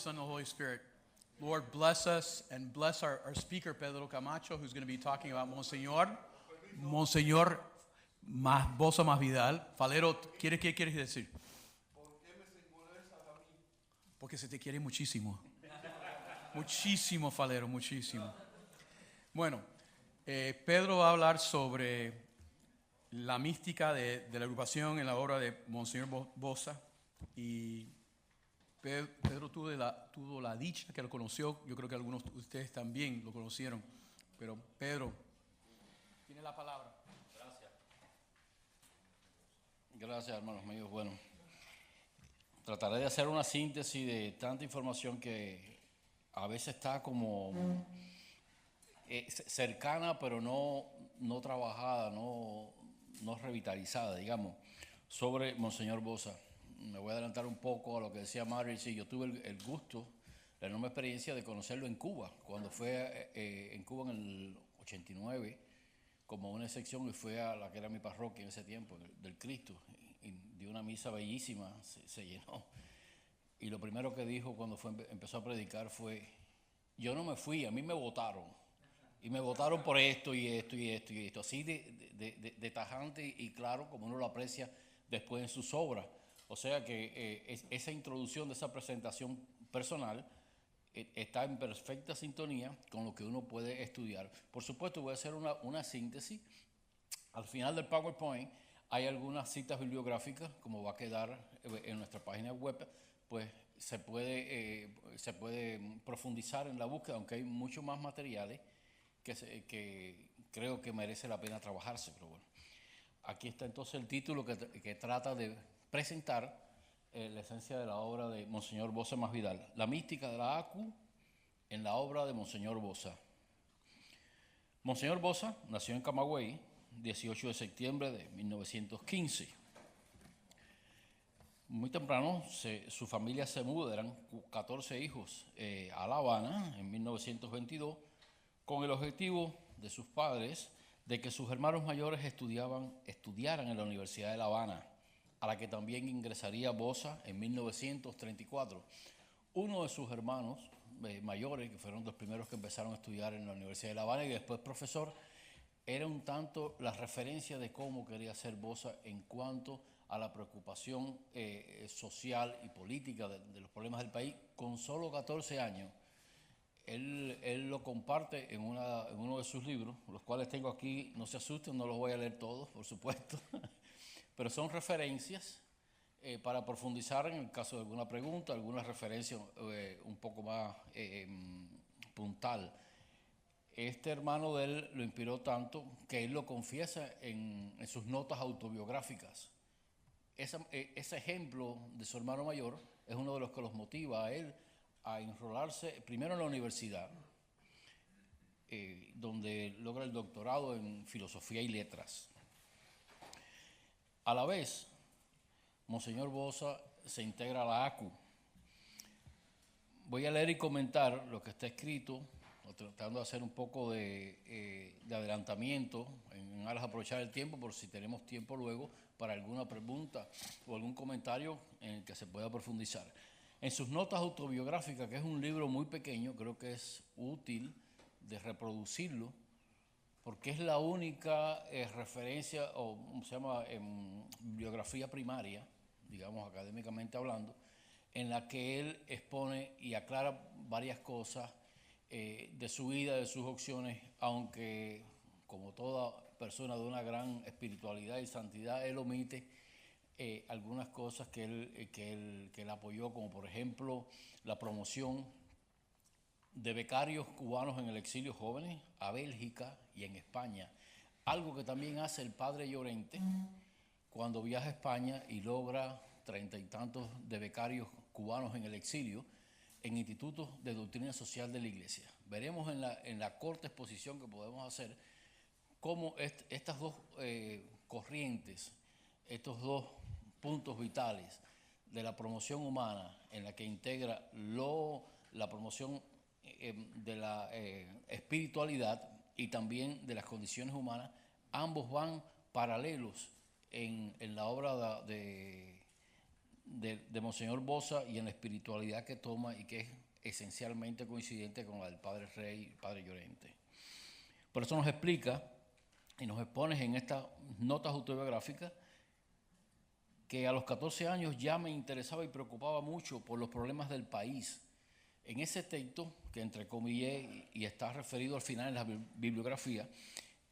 Son, and the Holy Spirit. Lord, bless us and bless our speaker, Pedro Camacho, who's going to be talking about Monseñor Bosa Masvidal. Falero, ¿qué quieres decir? Porque se te quiere muchísimo. Muchísimo, Falero, muchísimo. Bueno, Pedro va a hablar sobre la mística de la agrupación en la obra de Monseñor Bosa. Y Pedro tuvo la dicha que lo conoció. Yo creo que algunos de ustedes también lo conocieron. Pero Pedro, tiene la palabra. Gracias. Gracias, hermanos míos. Bueno, trataré de hacer una síntesis de tanta información que a veces está como cercana, pero no trabajada, no revitalizada, digamos, sobre Monseñor Bosa. Me voy a adelantar un poco a lo que decía Mary. Sí, yo tuve el gusto, la enorme experiencia de conocerlo en Cuba, cuando fue en Cuba en el 89, como una sección, y fue a la que era mi parroquia en ese tiempo, del Cristo, y dio una misa bellísima, se llenó. Y lo primero que dijo cuando empezó a predicar fue: yo no me fui, a mí me votaron. Y me votaron por esto y esto y esto y esto. Así de tajante y claro, como uno lo aprecia después en sus obras. O sea que esa introducción de esa presentación personal está en perfecta sintonía con lo que uno puede estudiar. Por supuesto, voy a hacer una síntesis. Al final del PowerPoint hay algunas citas bibliográficas, como va a quedar en nuestra página web, pues se puede profundizar en la búsqueda, aunque hay mucho más materiales que creo que merece la pena trabajarse. Pero bueno, aquí está entonces el título que trata de presentar la esencia de la obra de Monseñor Bosa Masvidal, la mística de la ACU en la obra de Monseñor Bosa. Monseñor Bosa nació en Camagüey, 18 de septiembre de 1915. Muy temprano su familia se muda, eran 14 hijos, a La Habana en 1922, con el objetivo de sus padres de que sus hermanos mayores estudiaran en la Universidad de La Habana, a la que también ingresaría Bosa en 1934. Uno de sus hermanos mayores, que fueron los primeros que empezaron a estudiar en la Universidad de La Habana y después profesor, era un tanto la referencia de cómo quería ser Bosa en cuanto a la preocupación social y política de los problemas del país. Con solo 14 años, él lo comparte en uno de sus libros, los cuales tengo aquí. No se asusten, no los voy a leer todos, por supuesto, pero son referencias para profundizar en el caso de alguna pregunta, alguna referencia un poco más puntual. Este hermano de él lo inspiró tanto que él lo confiesa en sus notas autobiográficas. Ese ejemplo de su hermano mayor es uno de los que los motiva a él a enrolarse primero en la universidad, donde logra el doctorado en Filosofía y Letras. A la vez, Monseñor Bosa se integra a la ACU. Voy a leer y comentar lo que está escrito, tratando de hacer un poco de adelantamiento en aras de aprovechar el tiempo, por si tenemos tiempo luego para alguna pregunta o algún comentario en el que se pueda profundizar. En sus notas autobiográficas, que es un libro muy pequeño, creo que es útil de reproducirlo, porque es la única referencia, o se llama biografía primaria, digamos académicamente hablando, en la que él expone y aclara varias cosas de su vida, de sus opciones, aunque como toda persona de una gran espiritualidad y santidad, él omite algunas cosas que él apoyó, como por ejemplo la promoción de becarios cubanos en el exilio jóvenes a Bélgica y en España, algo que también hace el padre Llorente cuando viaja a España y logra 30 y tantos de becarios cubanos en el exilio en institutos de doctrina social de la Iglesia. Veremos en la corta exposición que podemos hacer cómo estas dos corrientes, estos dos puntos vitales de la promoción humana, en la que integra la promoción de la espiritualidad y también de las condiciones humanas, ambos van paralelos en la obra de de Monseñor Bosa y en la espiritualidad que toma y que es esencialmente coincidente con la del Padre Rey y Padre Llorente. Por eso nos explica y nos expone en estas notas autobiográficas que a los 14 años ya me interesaba y preocupaba mucho por los problemas del país. En ese texto, que entrecomillé y está referido al final en la bibliografía,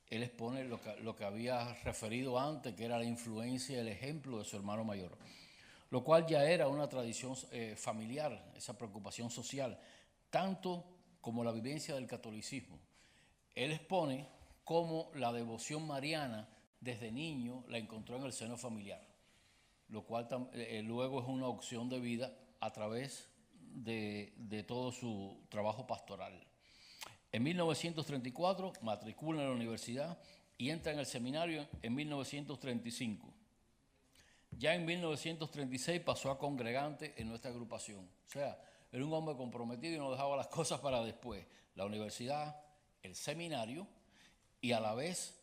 él expone lo que había referido antes, que era la influencia y el ejemplo de su hermano mayor, lo cual ya era una tradición familiar, esa preocupación social, tanto como la vivencia del catolicismo. Él expone cómo la devoción mariana desde niño la encontró en el seno familiar, lo cual luego es una opción de vida a través de todo su trabajo pastoral. En 1934 matricula en la universidad y entra en el seminario en 1935. Ya en 1936 pasó a congregante en nuestra agrupación. O sea, era un hombre comprometido y no dejaba las cosas para después. La universidad, el seminario y a la vez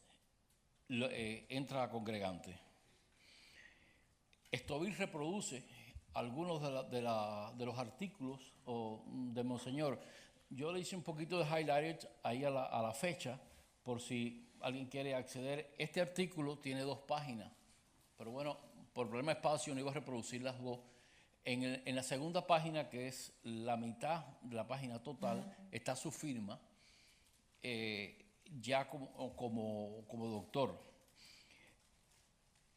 entra a congregante. Estovil reproduce algunos de los artículos de Monseñor. Yo le hice un poquito de highlight ahí a la fecha, por si alguien quiere acceder. Este artículo tiene 2 páginas, pero bueno, por problema de espacio no iba a reproducir las 2. En la segunda página, que es la mitad de la página total, está su firma, ya como doctor.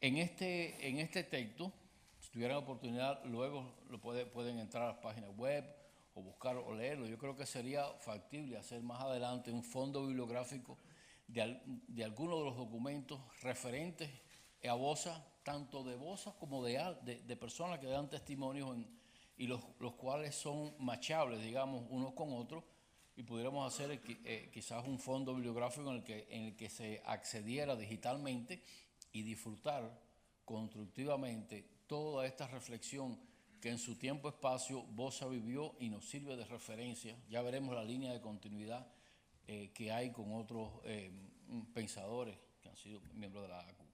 En este texto, si tuvieran oportunidad, luego pueden entrar a las páginas web o buscar o leerlo. Yo creo que sería factible hacer más adelante un fondo bibliográfico de algunos de los documentos referentes a Bosa, tanto de Bosa como de personas que dan testimonios y los cuales son machables, digamos, unos con otros, y pudiéramos hacer quizás un fondo bibliográfico en el que se accediera digitalmente y disfrutar constructivamente toda esta reflexión que en su tiempo-espacio Bosa vivió y nos sirve de referencia. Ya veremos la línea de continuidad que hay con otros pensadores que han sido miembros de la ACU.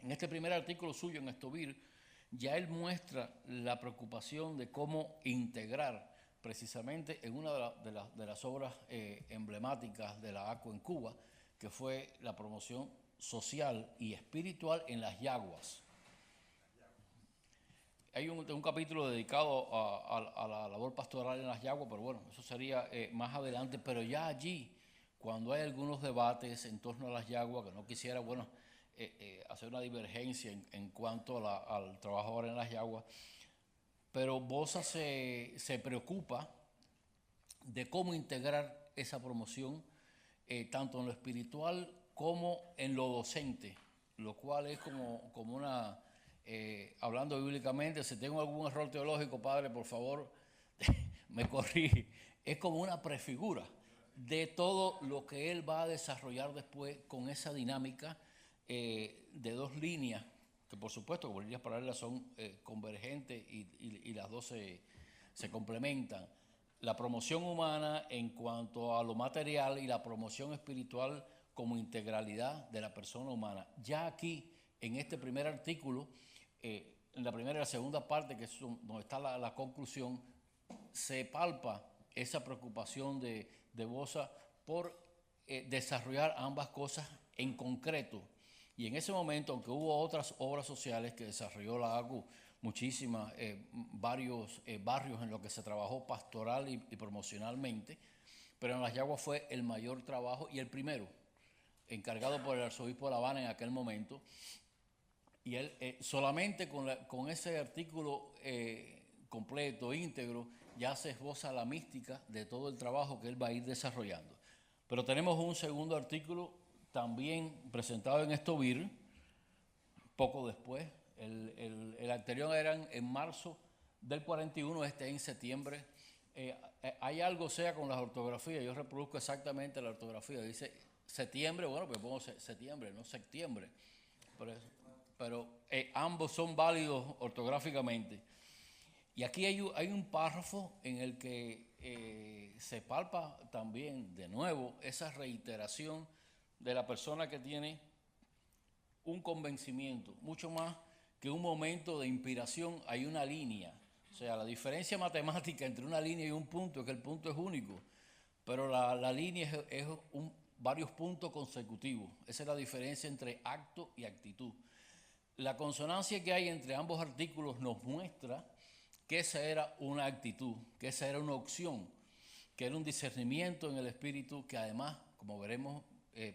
En este primer artículo suyo en Estovil, ya él muestra la preocupación de cómo integrar precisamente en una de las obras emblemáticas de la ACU en Cuba, que fue la promoción social y espiritual en las yaguas. Hay un capítulo dedicado a la labor pastoral en las yaguas, pero bueno, eso sería más adelante. Pero ya allí, cuando hay algunos debates en torno a las yaguas, que no quisiera, bueno, hacer una divergencia en cuanto al trabajo ahora en las yaguas, pero Bosa se preocupa de cómo integrar esa promoción, tanto en lo espiritual como en lo docente, lo cual es como una, hablando bíblicamente, si tengo algún error teológico, padre, por favor, me corrige, es como una prefigura de todo lo que él va a desarrollar después con esa dinámica de 2 líneas, que por supuesto como líneas paralelas son convergentes y las 2 se complementan. La promoción humana en cuanto a lo material y la promoción espiritual como integralidad de la persona humana. Ya aquí, en este primer artículo, en la primera y la segunda parte, que es donde está la conclusión, se palpa esa preocupación de Bosa por desarrollar ambas cosas en concreto. Y en ese momento, aunque hubo otras obras sociales que desarrolló la ACU, muchísimas, varios barrios en los que se trabajó pastoral y promocionalmente, pero en las yaguas fue el mayor trabajo y el primero, encargado por el arzobispo de La Habana en aquel momento. Y él solamente con ese artículo completo, íntegro, ya se esboza la mística de todo el trabajo que él va a ir desarrollando. Pero tenemos un segundo artículo también presentado en Estovil, poco después. El anterior era en marzo del 41, este en septiembre. Hay algo sea con las ortografías, yo reproduzco exactamente la ortografía, dice septiembre, bueno, pues pongo septiembre, no septiembre, pero ambos son válidos ortográficamente. Y aquí hay un párrafo en el que se palpa también de nuevo esa reiteración de la persona que tiene un convencimiento, mucho más que en un momento de inspiración hay una línea. O sea, la diferencia matemática entre una línea y un punto es que el punto es único, pero la línea es varios puntos consecutivos. Esa es la diferencia entre acto y actitud. La consonancia que hay entre ambos artículos nos muestra que esa era una actitud, que esa era una opción, que era un discernimiento en el espíritu que además, como veremos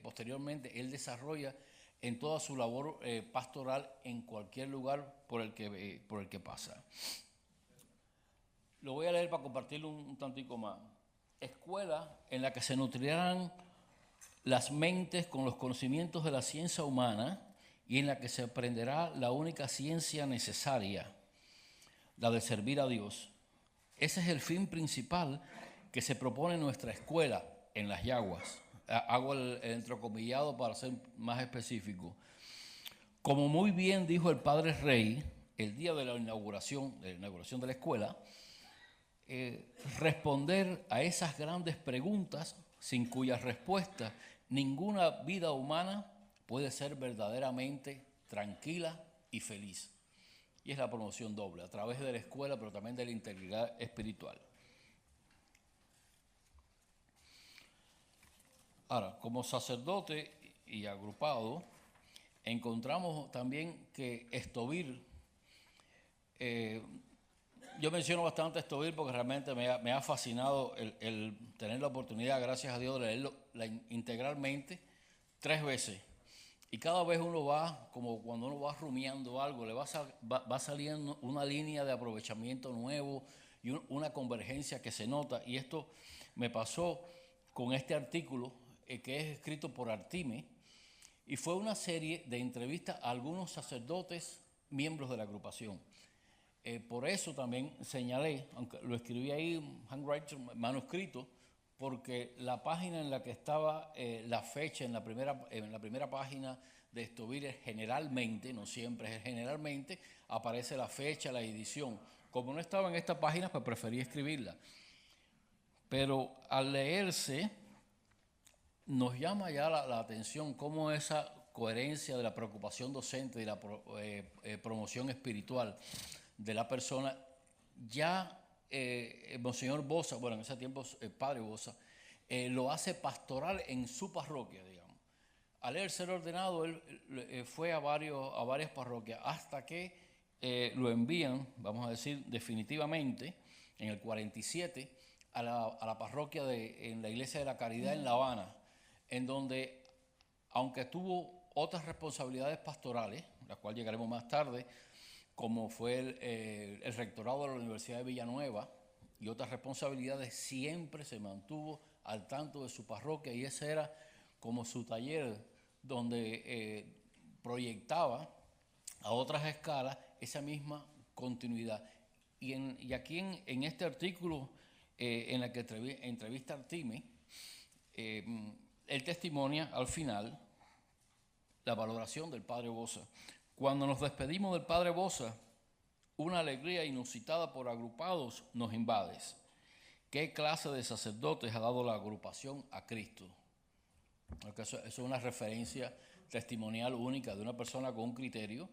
posteriormente, él desarrolla en toda su labor pastoral en cualquier lugar por el que pasa. Lo voy a leer para compartirlo un tantico más. Escuela en la que se nutrirán las mentes con los conocimientos de la ciencia humana y en la que se aprenderá la única ciencia necesaria, la de servir a Dios. Ese es el fin principal que se propone nuestra escuela en las Yaguas. Hago el entrecomillado para ser más específico. Como muy bien dijo el Padre Rey el día de la inauguración de la escuela, responder a esas grandes preguntas sin cuyas respuestas ninguna vida humana puede ser verdaderamente tranquila y feliz. Y es la promoción doble, a través de la escuela, pero también de la integridad espiritual. Ahora, como sacerdote y agrupado, encontramos también que Estovir, yo menciono bastante Estovir porque realmente me ha fascinado el tener la oportunidad, gracias a Dios, de leerlo integralmente 3 veces. Y cada vez uno va, como cuando uno va rumiando algo, le va saliendo una línea de aprovechamiento nuevo y una convergencia que se nota. Y esto me pasó con este artículo que es escrito por Artime, y fue una serie de entrevistas a algunos sacerdotes miembros de la agrupación. Por eso también señalé, aunque lo escribí ahí, handwriting, manuscrito, porque la página en la que estaba la fecha en la primera página de Estovir generalmente, no siempre, es generalmente, aparece la fecha, la edición. Como no estaba en esta página, pues preferí escribirla. Pero al leerse, nos llama ya la atención cómo esa coherencia de la preocupación docente y la promoción espiritual de la persona, ya Monseñor Bosa, bueno, en ese tiempo el padre Bosa, lo hace pastoral en su parroquia, digamos. Al él ser ordenado, él fue a varias parroquias hasta que lo envían, vamos a decir, definitivamente, en el 47, a la parroquia en la Iglesia de la Caridad en La Habana, en donde, aunque tuvo otras responsabilidades pastorales, las cuales llegaremos más tarde, como fue el rectorado de la Universidad de Villanueva y otras responsabilidades, siempre se mantuvo al tanto de su parroquia, y ese era como su taller donde proyectaba a otras escalas esa misma continuidad. Y aquí en este artículo en el que entrevista a Artime, él testimonia al final la valoración del padre Bosa. Cuando nos despedimos del padre Bosa, una alegría inusitada por agrupados nos invade. ¿Qué clase de sacerdotes ha dado la agrupación a Cristo? Porque eso es una referencia testimonial única de una persona con un criterio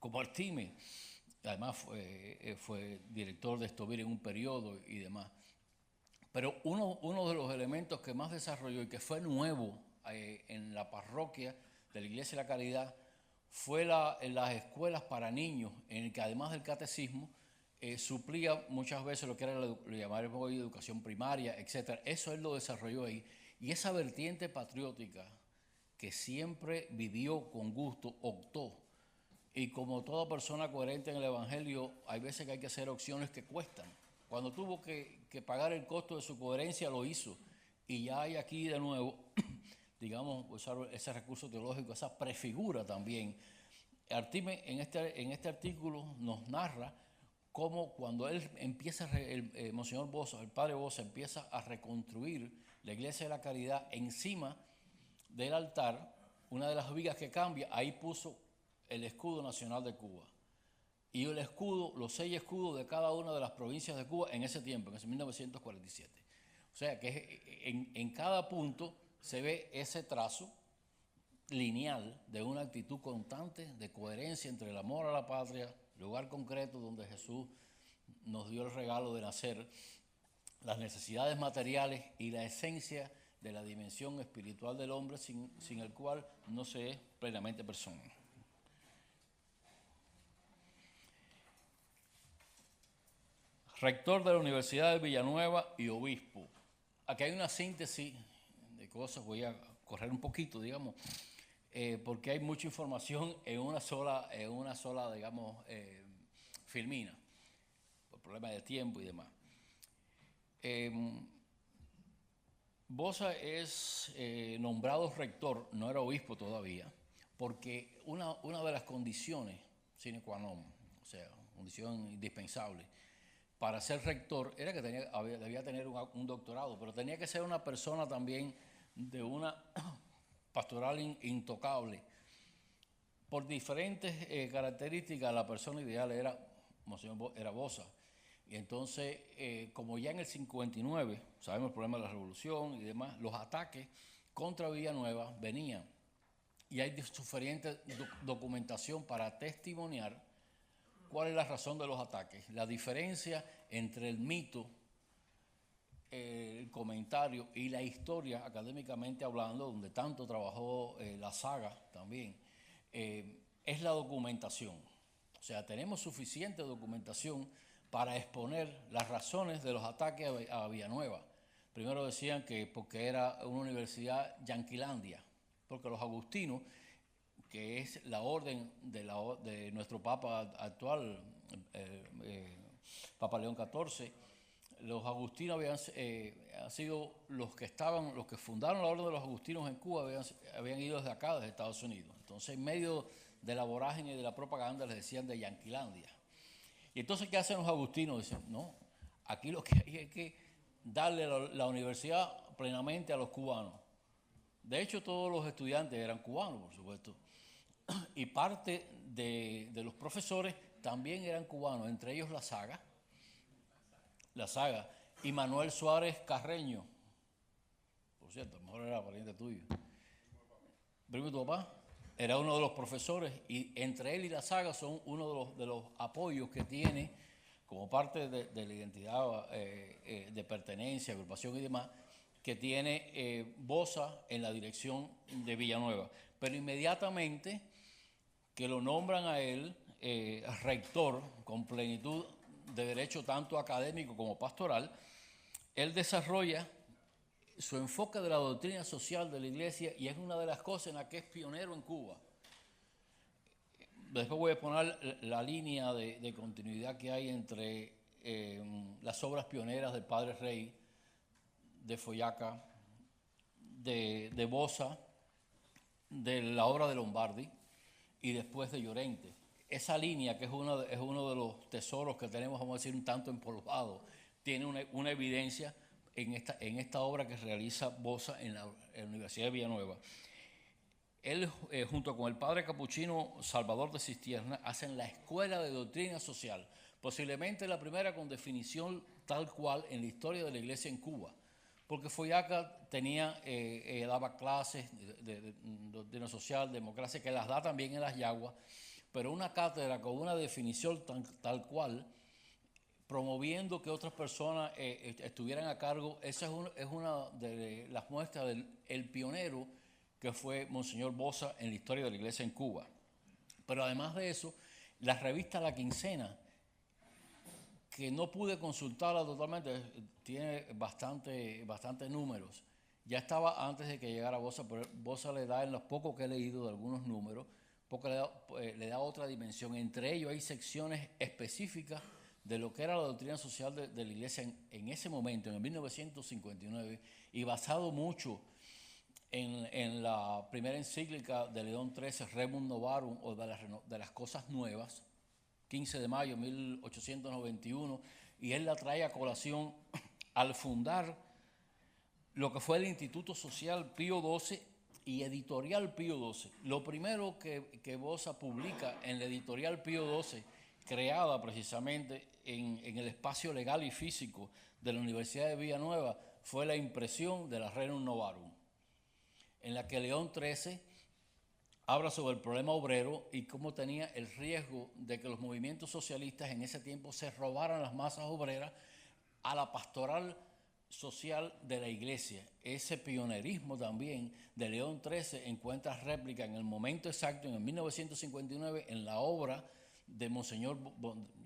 como Artime. Además fue director de Estovir en un periodo y demás. Pero uno de los elementos que más desarrolló y que fue nuevo en la parroquia de la Iglesia de la Caridad fue en las escuelas para niños, en el que además del catecismo suplía muchas veces lo que era lo llamaremos hoy educación primaria, etc. Eso él lo desarrolló ahí. Y esa vertiente patriótica que siempre vivió con gusto, optó. Y como toda persona coherente en el Evangelio, hay veces que hay que hacer opciones que cuestan. Cuando tuvo que pagar el costo de su coherencia, lo hizo. Y ya hay aquí de nuevo, digamos, usar ese recurso teológico, esa prefigura también. Artime en este artículo nos narra cómo cuando él empieza, Monseñor Bosa, el padre Bosa, empieza a reconstruir la Iglesia de la Caridad encima del altar, una de las vigas que cambia, ahí puso el escudo nacional de Cuba. Y el escudo, los 6 escudos de cada una de las provincias de Cuba en ese tiempo, en ese 1947. O sea que en cada punto se ve ese trazo lineal de una actitud constante de coherencia entre el amor a la patria, lugar concreto donde Jesús nos dio el regalo de nacer, las necesidades materiales y la esencia de la dimensión espiritual del hombre, sin el cual no se es plenamente persona. Rector de la Universidad de Villanueva y obispo. Aquí hay una síntesis de cosas, voy a correr un poquito, digamos, porque hay mucha información en una sola digamos, filmina, por problemas de tiempo y demás. Bosa es nombrado rector, no era obispo todavía, porque una de las condiciones sine qua non, o sea, condición indispensable para ser rector era que debía tener un doctorado, pero tenía que ser una persona también de una pastoral intocable. Por diferentes características, la persona ideal era Bosa. Y entonces, como ya en el 59, sabemos el problema de la revolución y demás, los ataques contra Villanueva venían. Y hay suficiente documentación para testimoniar cuál es la razón de los ataques. La diferencia entre el mito, el comentario y la historia, académicamente hablando, donde tanto trabajó la saga también, es la documentación. O sea, tenemos suficiente documentación para exponer las razones de los ataques a Villanueva. Primero decían que porque era una universidad yanquilandia, porque los agustinos, que es la orden de nuestro Papa actual, Papa León XIV, los agustinos han sido los que fundaron la orden de los agustinos en Cuba, habían ido desde acá, desde Estados Unidos. Entonces, en medio de la vorágine y de la propaganda, les decían de Yanquilandia. Y entonces, ¿qué hacen los agustinos? Dicen, no, aquí lo que hay es que darle la universidad plenamente a los cubanos. De hecho, todos los estudiantes eran cubanos, por supuesto. Y parte de los profesores también eran cubanos, entre ellos la Saga, y Manuel Suárez Carreño. Por cierto, a lo mejor era pariente tuyo. Primo de tu papá. Era uno de los profesores y entre él y la Saga son uno de los apoyos que tiene como parte de la identidad de pertenencia, agrupación y demás, que tiene Bosa en la dirección de Villanueva. Pero inmediatamente que lo nombran a él rector con plenitud de derecho tanto académico como pastoral, él desarrolla su enfoque de la doctrina social de la Iglesia y es una de las cosas en las que es pionero en Cuba. Después voy a poner la línea de continuidad que hay entre las obras pioneras del Padre Rey, de Follaca, de Bosa, de la obra de Lombardi y después de Llorente. Esa línea, que es uno de los tesoros que tenemos, vamos a decir, un tanto empolvado, tiene una evidencia en esta obra que realiza Bosa en la Universidad de Villanueva. Él, junto con el padre capuchino Salvador de Cistierna, hacen la Escuela de Doctrina Social, posiblemente la primera con definición tal cual en la historia de la Iglesia en Cuba, porque Follaca daba clases de doctrina social, democracia, que las da también en las Yaguas, pero una cátedra con una definición tal cual, promoviendo que otras personas estuvieran a cargo. Esa es una de las muestras del pionero que fue Monseñor Bosa en la historia de la Iglesia en Cuba. Pero además de eso, la revista La Quincena, que no pude consultarla totalmente, tiene bastante números. Ya estaba antes de que llegara Bosa, pero Bosa le da, en los pocos que he leído de algunos números, le da otra dimensión. Entre ellos hay secciones específicas de lo que era la doctrina social de la Iglesia en ese momento, en el 1959, y basado mucho en la primera encíclica de León XIII, Rerum Novarum, o de las cosas nuevas, 15 de mayo de 1891, y él la trae a colación al fundar lo que fue el Instituto Social Pío XII y Editorial Pío XII. Lo primero que Bosa publica en la Editorial Pío XII, creada precisamente en el espacio legal y físico de la Universidad de Villanueva, fue la impresión de la Rerum Novarum, en la que León XIII habla sobre el problema obrero y cómo tenía el riesgo de que los movimientos socialistas en ese tiempo se robaran las masas obreras a la pastoral social de la iglesia. Ese pionerismo también de León XIII encuentra réplica en el momento exacto, en el 1959, en la obra de Monseñor,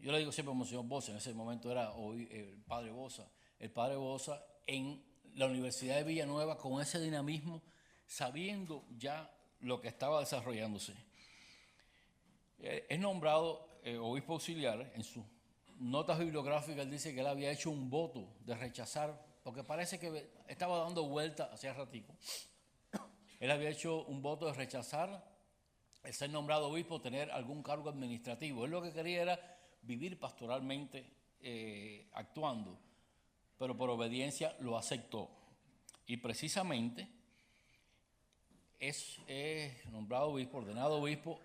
yo le digo siempre Monseñor Bosa, en ese momento era el padre Bosa, en la Universidad de Villanueva, con ese dinamismo, sabiendo ya lo que estaba desarrollándose. Es nombrado obispo auxiliar. En sus notas bibliográficas dice que él había hecho un voto de rechazar, porque parece que estaba dando vuelta hacia ratico. Él había hecho un voto de rechazar el ser nombrado obispo, tener algún cargo administrativo. Él lo que quería era vivir pastoralmente actuando, pero por obediencia lo aceptó. Y precisamente es nombrado obispo, ordenado obispo,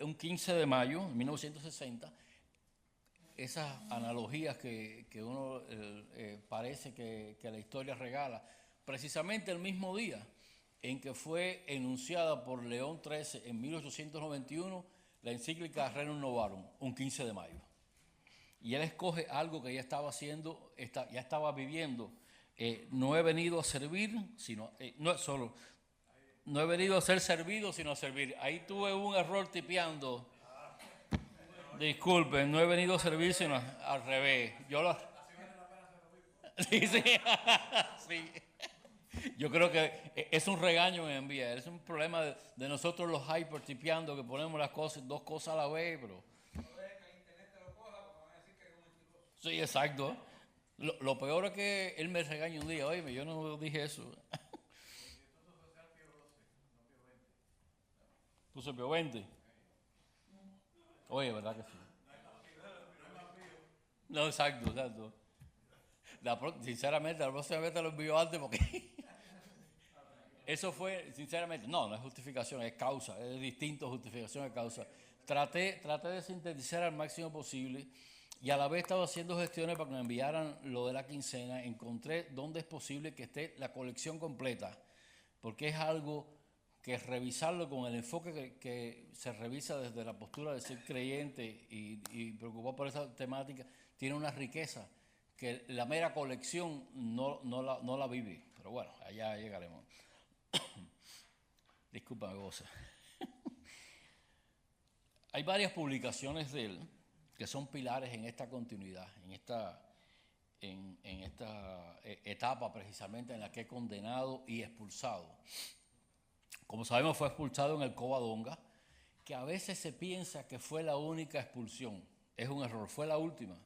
un 15 de mayo de 1960. Esas analogías que uno parece que la historia regala, precisamente el mismo día en que fue enunciada por León XIII en 1891 la encíclica Rerum Novarum, un 15 de mayo. Y él escoge algo que ya estaba haciendo, ya estaba viviendo. No he venido a servir, sino, no he venido a ser servido, sino a servir. Ahí tuve un error tipeando. Disculpen, no he venido a servir, sino al revés. Sí. Sí. Yo creo que es un regaño en envía, es un problema de nosotros los hypertipeando, que ponemos las cosas, dos cosas a la vez, pero... Sí, exacto. Lo peor es que él me regaña un día, oye, yo no dije eso. Puso Pío 20. Oye, ¿verdad que sí? No, exacto. Sinceramente, la próxima vez te lo envío antes porque... Eso fue, sinceramente, no es justificación, es causa, es distinto justificación de causa. Traté de sintetizar al máximo posible y a la vez estaba haciendo gestiones para que me enviaran lo de la quincena. Encontré dónde es posible que esté la colección completa, porque es algo que revisarlo con el enfoque que se revisa desde la postura de ser creyente y preocupado por esa temática, tiene una riqueza que la mera colección no la vive. Pero bueno, allá llegaremos. Discúlpame, Bosa. Hay varias publicaciones de él que son pilares en esta continuidad, en esta etapa precisamente en la que es condenado y expulsado. Como sabemos, fue expulsado en el Covadonga, que a veces se piensa que fue la única expulsión. Es un error, fue la última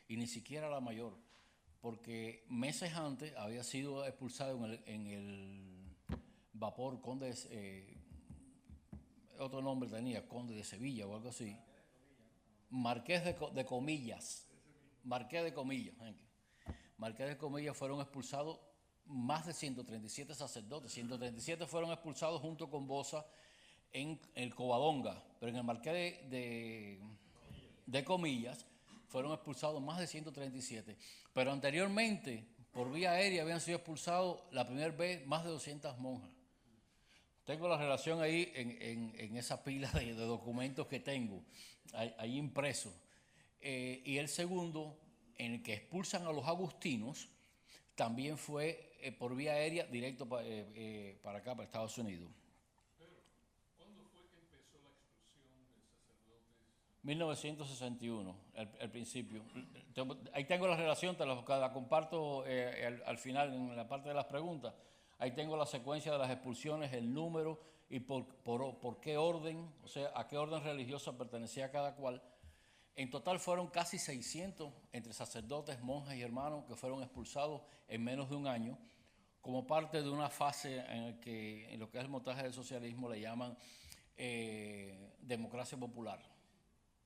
y ni siquiera la mayor, porque meses antes había sido expulsado en el vapor Conde, otro nombre tenía, Conde de Sevilla o algo así. Marqués de Comillas. Marqués de Comillas fueron expulsados más de 137 sacerdotes. 137 fueron expulsados junto con Bosa en el Covadonga, pero en el Marqués de Comillas fueron expulsados más de 137. Pero anteriormente, por vía aérea, habían sido expulsados la primera vez más de 200 monjas. Tengo la relación ahí en esa pila de documentos que tengo, ahí impresos. Y el segundo, en el que expulsan a los agustinos, también fue por vía aérea directo para acá, para Estados Unidos. Pero, ¿cuándo fue que empezó la expulsión de sacerdotes? 1961, al principio. Ahí tengo la relación, la comparto al final en la parte de las preguntas. Ahí tengo la secuencia de las expulsiones, el número y por qué orden, o sea, a qué orden religiosa pertenecía cada cual. En total fueron casi 600 entre sacerdotes, monjas y hermanos que fueron expulsados en menos de un año, como parte de una fase en lo que es el montaje del socialismo le llaman democracia popular.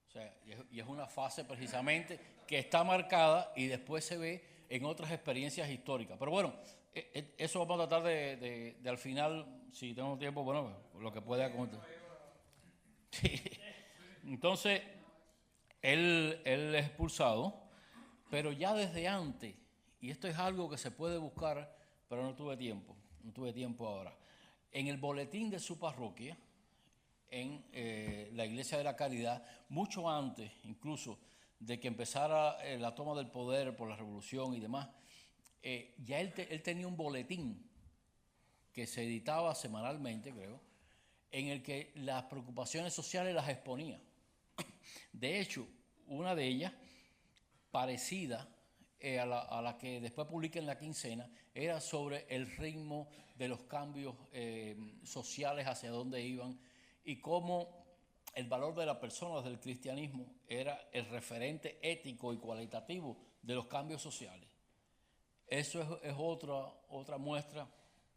O sea, y es una fase precisamente que está marcada y después se ve en otras experiencias históricas. Pero bueno, eso vamos a tratar de al final, si tenemos tiempo, bueno, lo que pueda comentar. Sí. Entonces, él es expulsado, pero ya desde antes, y esto es algo que se puede buscar, pero no tuve tiempo ahora. En el boletín de su parroquia, en la Iglesia de la Caridad, mucho antes incluso de que empezara la toma del poder por la revolución y demás. Ya él tenía un boletín que se editaba semanalmente, creo, en el que las preocupaciones sociales las exponía. De hecho, una de ellas, parecida a la que después publiqué en La Quincena, era sobre el ritmo de los cambios sociales, hacia dónde iban, y cómo el valor de la persona del cristianismo era el referente ético y cualitativo de los cambios sociales. Eso es otra muestra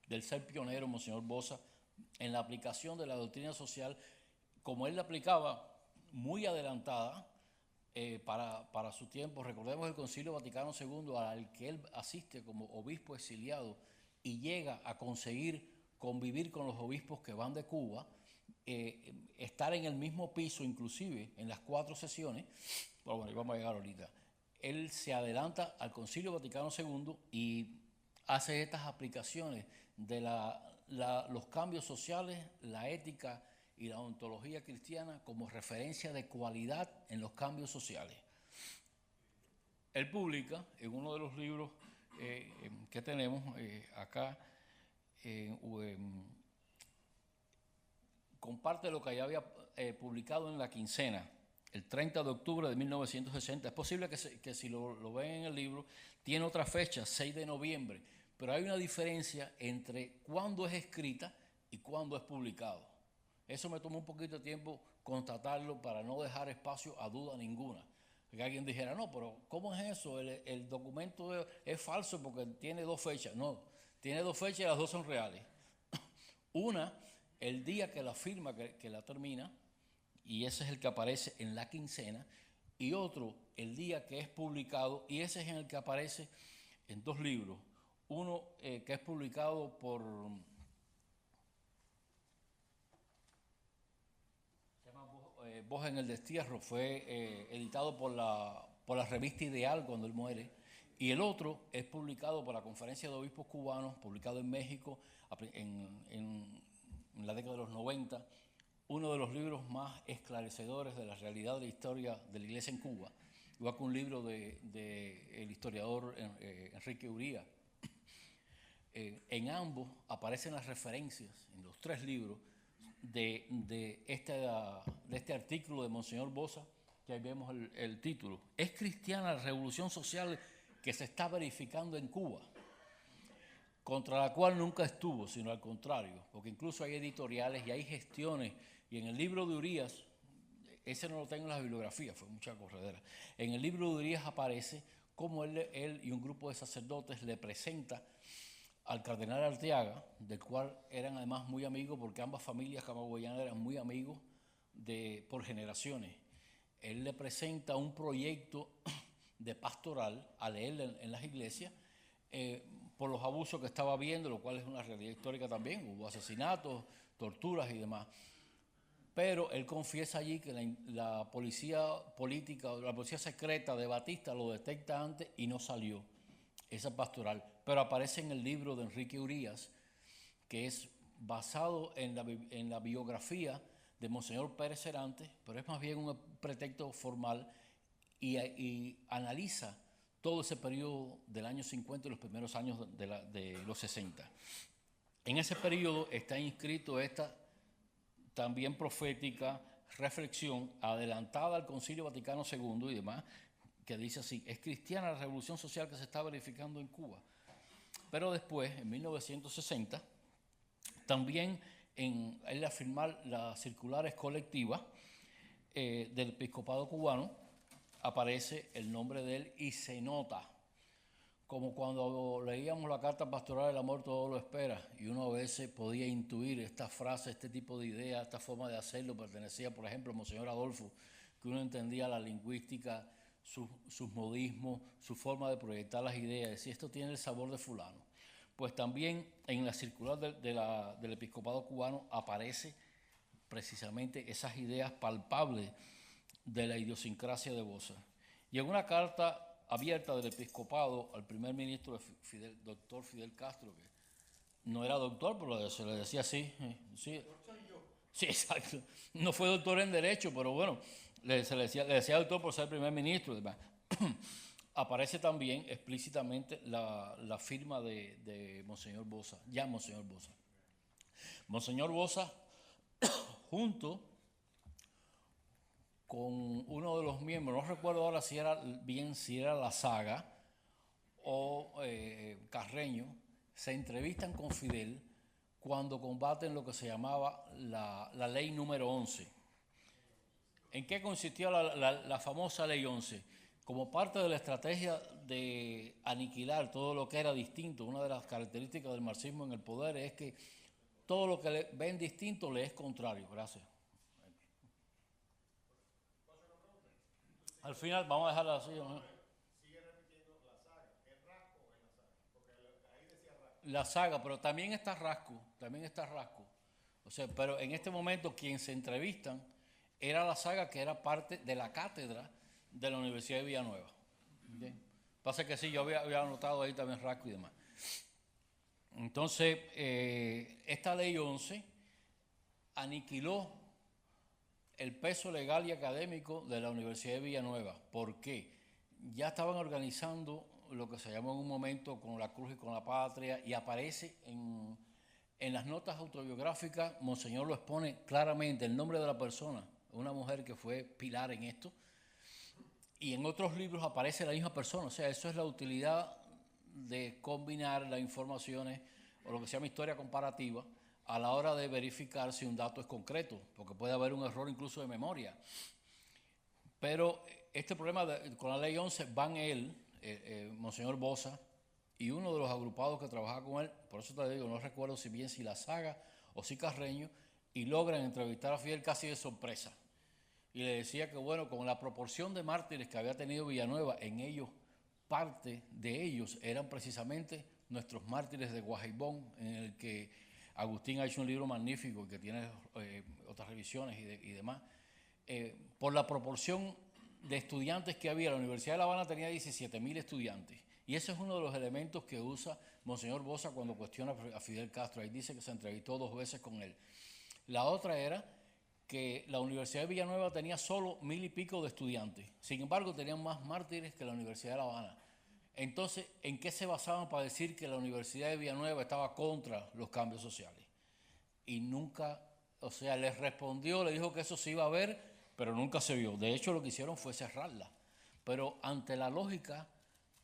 del ser pionero, Monseñor Bosa, en la aplicación de la doctrina social, como él la aplicaba, muy adelantada para su tiempo. Recordemos el Concilio Vaticano II, al que él asiste como obispo exiliado y llega a conseguir convivir con los obispos que van de Cuba, estar en el mismo piso, inclusive en las 4 sesiones. Bueno, vamos a llegar ahorita. Él se adelanta al Concilio Vaticano II y hace estas aplicaciones de los cambios sociales, la ética y la ontología cristiana como referencia de cualidad en los cambios sociales. Él publica en uno de los libros que tenemos acá, comparte lo que ya había publicado en La Quincena, el 30 de octubre de 1960. Es posible que si lo ven en el libro, tiene otra fecha, 6 de noviembre, pero hay una diferencia entre cuándo es escrita y cuándo es publicado. Eso me tomó un poquito de tiempo constatarlo para no dejar espacio a duda ninguna. Que alguien dijera, no, pero ¿cómo es eso? El documento es falso porque tiene 2 fechas. No, tiene 2 fechas y las 2 son reales. Una, el día que la firma, que la termina, y ese es el que aparece en La Quincena, y otro, el día que es publicado, y ese es en el que aparece en 2 libros. Uno que es publicado por Voz en el Destierro, fue editado por la revista Ideal cuando él muere, y el otro es publicado por la Conferencia de Obispos Cubanos, publicado en México en la década de los 90, uno de los libros más esclarecedores de la realidad de la historia de la Iglesia en Cuba, igual que un libro del historiador Enrique Urías. En ambos aparecen las referencias, en los 3 libros, de este artículo de Monseñor Bosa, que ahí vemos el título. ¿Es cristiana la revolución social que se está verificando en Cuba? Contra la cual nunca estuvo, sino al contrario, porque incluso hay editoriales y hay gestiones, y en el libro de Urías, ese no lo tengo en la bibliografía, fue mucha corredera, en el libro de Urías aparece cómo él y un grupo de sacerdotes le presenta al cardenal Arteaga, del cual eran además muy amigos, porque ambas familias camagüeyanas eran muy amigos por generaciones. Él le presenta un proyecto de pastoral a leer en las iglesias por los abusos que estaba viendo, lo cual es una realidad histórica también. Hubo asesinatos, torturas y demás. Pero él confiesa allí que la policía política, la policía secreta de Batista lo detecta antes y no salió esa pastoral. Pero aparece en el libro de Enrique Urías, que es basado en la biografía de Monseñor Pérez Serantes, pero es más bien un pretexto formal y analiza todo ese periodo del año 50 y los primeros años de los 60. En ese periodo está inscrito esta también profética reflexión adelantada al Concilio Vaticano II y demás, que dice así: es cristiana la revolución social que se está verificando en Cuba. Pero después, en 1960, también él afirmar las circulares colectivas del episcopado cubano, aparece el nombre de él y se nota, como cuando leíamos la carta pastoral El amor todo lo espera, y uno a veces podía intuir esta frase, este tipo de idea, esta forma de hacerlo, pertenecía, por ejemplo, a Monseñor Adolfo, que uno entendía la lingüística, sus modismos, su forma de proyectar las ideas, decir, esto tiene el sabor de fulano. Pues también en la circular del episcopado cubano aparece precisamente esas ideas palpables de la idiosincrasia de Bosa. Y en una carta abierta del episcopado al primer ministro doctor Fidel Castro, que no era doctor, pero se le decía así, sí, Sí, exacto. No fue doctor en Derecho, pero bueno, le decía doctor por ser primer ministro y demás. Aparece también explícitamente la firma de Monseñor Bosa, ya Monseñor Bosa. Monseñor Bosa, junto con uno de los miembros, no recuerdo ahora si era La Saga o Carreño, se entrevistan con Fidel cuando combaten lo que se llamaba la ley número 11. ¿En qué consistía la famosa ley 11? Como parte de la estrategia de aniquilar todo lo que era distinto, una de las características del marxismo en el poder es que todo lo que le ven distinto le es contrario. Gracias. Al final, vamos a dejarlo así. ¿No? Sigue repitiendo la saga. ¿Es rasco o es la saga? Porque ahí decía rasco. La saga, pero también está rasco. También está rasco. O sea, pero en este momento quien se entrevistan era la saga que era parte de la cátedra de la Universidad de Villanueva. ¿Bien? Pasa que sí, yo había anotado ahí también rasco y demás. Entonces, esta ley 11 aniquiló el peso legal y académico de la Universidad de Villanueva. ¿Por qué? Ya estaban organizando lo que se llamó en un momento con la Cruz y con la Patria, y aparece en las notas autobiográficas, Monseñor lo expone claramente, el nombre de la persona, una mujer que fue pilar en esto, y en otros libros aparece la misma persona. O sea, eso es la utilidad de combinar las informaciones o lo que se llama historia comparativa a la hora de verificar si un dato es concreto, porque puede haber un error incluso de memoria. Pero este problema con la ley 11 van él, Monseñor Bosa, y uno de los agrupados que trabajaba con él, por eso te digo, no recuerdo si bien si La Saga o si Carreño, y logran entrevistar a Fidel casi de sorpresa. Y le decía que bueno, con la proporción de mártires que había tenido Villanueva, en ellos, parte de ellos eran precisamente nuestros mártires de Guajaibón, en el que Agustín ha hecho un libro magnífico que tiene otras revisiones y demás. Por la proporción de estudiantes que había, la Universidad de La Habana tenía 17.000 estudiantes. Y ese es uno de los elementos que usa Monseñor Bosa cuando cuestiona a Fidel Castro. Ahí dice que se entrevistó 2 veces con él. La otra era que la Universidad de Villanueva tenía solo 1.000 y pico de estudiantes. Sin embargo, tenían más mártires que la Universidad de La Habana. Entonces, ¿en qué se basaban para decir que la Universidad de Villanueva estaba contra los cambios sociales? Y nunca, o sea, les respondió, le dijo que eso se iba a ver, pero nunca se vio. De hecho, lo que hicieron fue cerrarla. Pero ante la lógica,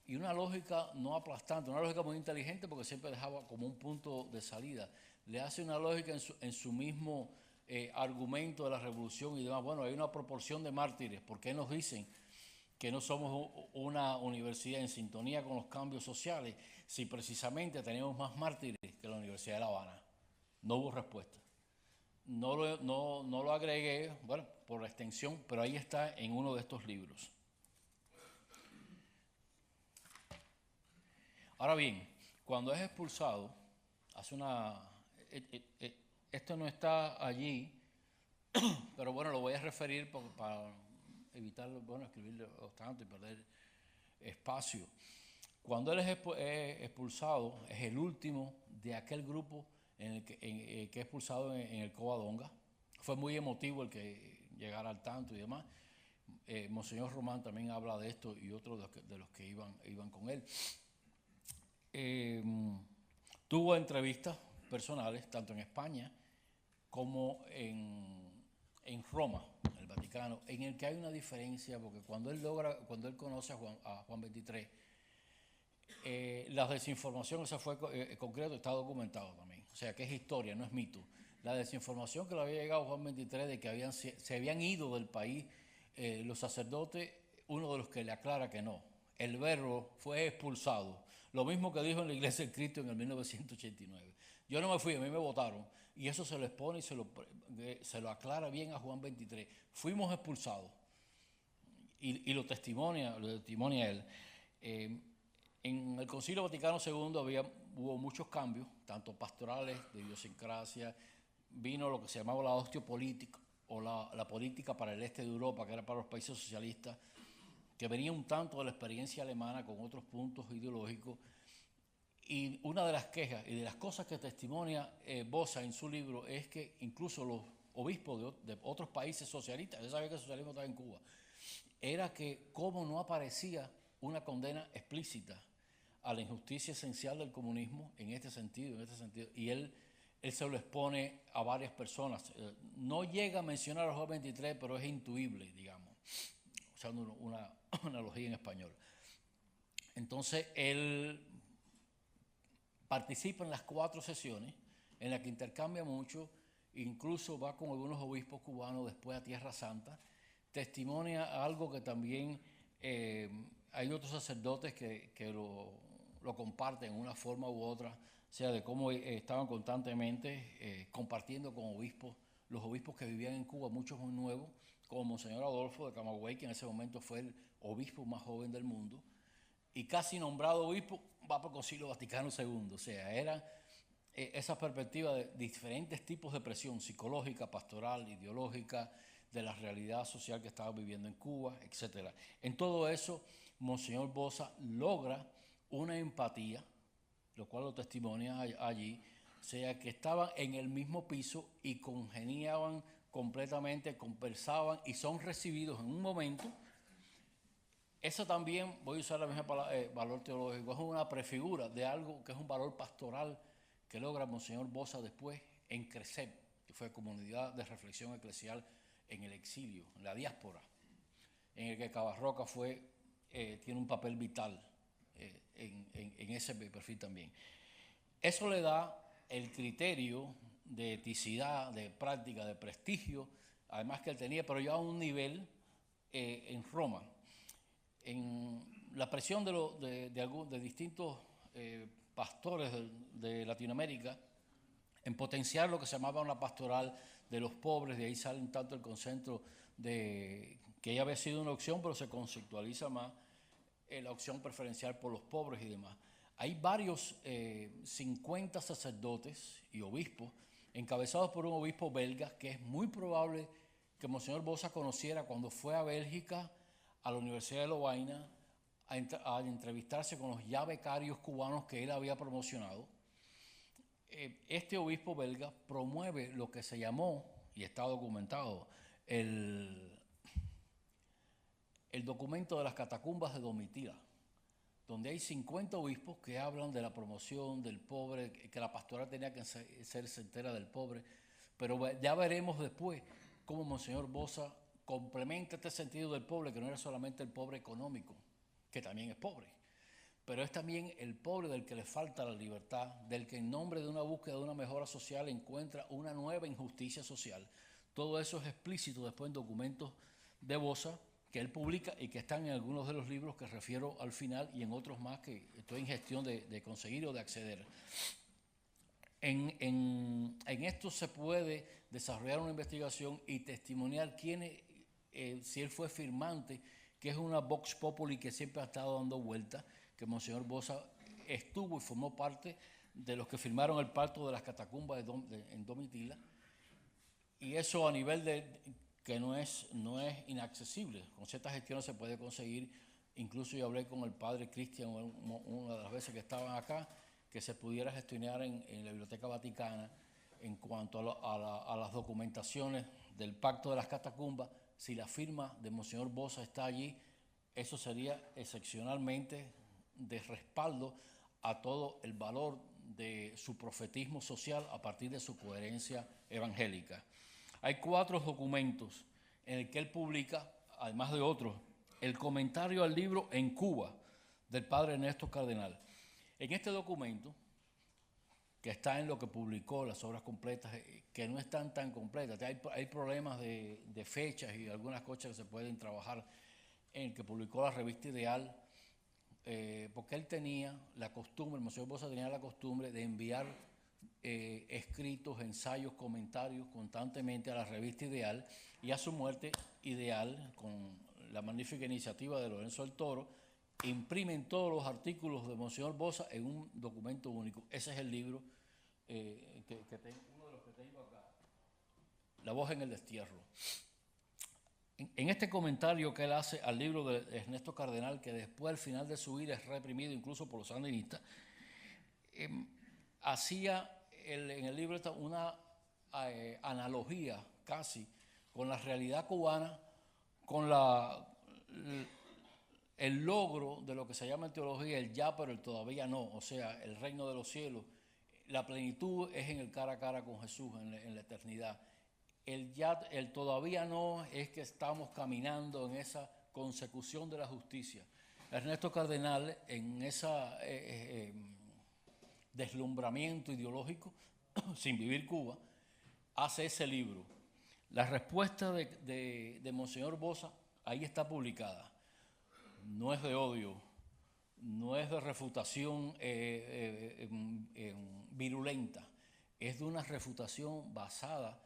y una lógica no aplastante, una lógica muy inteligente, porque siempre dejaba como un punto de salida, le hace una lógica en su mismo argumento de la revolución y demás. Bueno, hay una proporción de mártires. ¿Por qué nos dicen que no somos una universidad en sintonía con los cambios sociales si precisamente tenemos más mártires que la Universidad de La Habana? No hubo respuesta. No lo agregué, bueno, por la extensión, pero ahí está en uno de estos libros. Ahora bien, cuando es expulsado, hace una... esto no está allí, pero bueno, lo voy a referir para evitar, bueno, escribirlo tanto y perder espacio. Cuando él es expulsado, es el último de aquel grupo en el que es expulsado en el Covadonga. Fue muy emotivo el que llegara al tanto y demás. Monseñor Román también habla de esto y otros de los que iban con él. Tuvo entrevistas personales tanto en España como en Roma, en el Vaticano, en el que hay una diferencia, porque cuando él conoce a Juan XXIII, la desinformación, eso fue concreto, está documentado también, o sea que es historia, no es mito. La desinformación que le había llegado a Juan XXIII de que se habían ido del país los sacerdotes, uno de los que le aclara que no, el verbo fue expulsado, lo mismo que dijo en la Iglesia de Cristo en el 1989. Yo no me fui, a mí me votaron, y eso se lo expone y se lo aclara bien a Juan XXIII. Fuimos expulsados, y lo testimonia él. En el Concilio Vaticano II hubo muchos cambios, tanto pastorales, de idiosincrasia, vino lo que se llamaba la osteopolítica, o la política para el este de Europa, que era para los países socialistas, que venía un tanto de la experiencia alemana con otros puntos ideológicos. Y una de las quejas y de las cosas que testimonia Bosa en su libro es que incluso los obispos de otros países socialistas, yo sabía que el socialismo estaba en Cuba, era que cómo no aparecía una condena explícita a la injusticia esencial del comunismo en este sentido. Y él se lo expone a varias personas. No llega a mencionar a los jóvenes 23, pero es intuible, digamos, usando una analogía en español. Entonces, él participa en las 4 sesiones, en las que intercambia mucho, incluso va con algunos obispos cubanos después a Tierra Santa, testimonia algo que también hay otros sacerdotes que lo comparten en una forma u otra, o sea, de cómo estaban constantemente compartiendo con obispos, los obispos que vivían en Cuba, muchos muy nuevos, como Monseñor Adolfo de Camagüey, que en ese momento fue el obispo más joven del mundo, y casi nombrado obispo, va por Concilio Vaticano II. O sea, era esa perspectiva de diferentes tipos de presión psicológica, pastoral, ideológica, de la realidad social que estaba viviendo en Cuba, etc. En todo eso, Monseñor Bosa logra una empatía, lo cual lo testimonia allí, o sea, que estaban en el mismo piso y congeniaban completamente, conversaban y son recibidos en un momento. Eso también, voy a usar la misma palabra, valor teológico, es una prefigura de algo que es un valor pastoral que logra Monseñor Bosa después en CRECEP, que fue Comunidad de Reflexión Eclesial en el Exilio, en la diáspora, en el que Cabarroca tiene un papel vital en ese perfil también. Eso le da el criterio de eticidad, de práctica, de prestigio, además que él tenía, pero ya a un nivel en Roma. En la presión de distintos pastores de Latinoamérica en potenciar lo que se llamaba una pastoral de los pobres, de ahí sale un tanto el concepto de que ya había sido una opción, pero se conceptualiza más la opción preferencial por los pobres y demás. Hay varios 50 sacerdotes y obispos encabezados por un obispo belga que es muy probable que Monseñor Bosa conociera cuando fue a Bélgica, a la Universidad de Lovaina, a entrevistarse con los ya becarios cubanos que él había promocionado. Este obispo belga promueve lo que se llamó, y está documentado, el documento de las catacumbas de Domitila, donde hay 50 obispos que hablan de la promoción del pobre, que la pastoral tenía que ser certera del pobre, pero ya veremos después cómo Monseñor Bosa complementa este sentido del pobre, que no era solamente el pobre económico, que también es pobre, pero es también el pobre del que le falta la libertad, del que en nombre de una búsqueda de una mejora social encuentra una nueva injusticia social. Todo eso es explícito después en documentos de Bosa que él publica y que están en algunos de los libros que refiero al final y en otros más que estoy en gestión de conseguir o de acceder. En esto se puede desarrollar una investigación y testimoniar si él fue firmante, que es una vox populi que siempre ha estado dando vueltas, que Monseñor Bosa estuvo y formó parte de los que firmaron el pacto de las catacumbas en Domitila, y eso a nivel que no es inaccesible. Con ciertas gestiones se puede conseguir. Incluso yo hablé con el padre Cristian una de las veces que estaban acá, que se pudiera gestionar en la Biblioteca Vaticana en cuanto a las documentaciones del Pacto de las Catacumbas. Si la firma de Monseñor Bosa está allí, eso sería excepcionalmente de respaldo a todo el valor de su profetismo social a partir de su coherencia evangélica. Hay 4 documentos en el que él publica, además de otros, el comentario al libro En Cuba, del padre Ernesto Cardenal. En este documento, que está en lo que publicó, las obras completas, que no están tan completas, hay problemas de fechas y algunas cosas que se pueden trabajar, en el que publicó la revista Ideal, porque él tenía la costumbre, el Monseñor Bosa tenía la costumbre de enviar escritos, ensayos, comentarios constantemente a la revista Ideal, y a su muerte Ideal, con la magnífica iniciativa de Lorenzo del Toro, imprimen todos los artículos de Monseñor Bosa en un documento único. Ese es el libro, uno de los que tengo acá, La voz en el destierro. En este comentario que él hace al libro de Ernesto Cardenal, que después al final de su vida es reprimido incluso por los sandinistas, hacía en el libro una analogía casi con la realidad cubana, con el logro de lo que se llama en teología el ya pero el todavía no, o sea, el reino de los cielos. La plenitud es en el cara a cara con Jesús en la eternidad. El todavía no es que estamos caminando en esa consecución de la justicia. Ernesto Cardenal, en ese deslumbramiento ideológico, sin vivir Cuba, hace ese libro. La respuesta de Monseñor Bosa ahí está publicada. No es de odio, no es de refutación virulenta, es de una refutación basada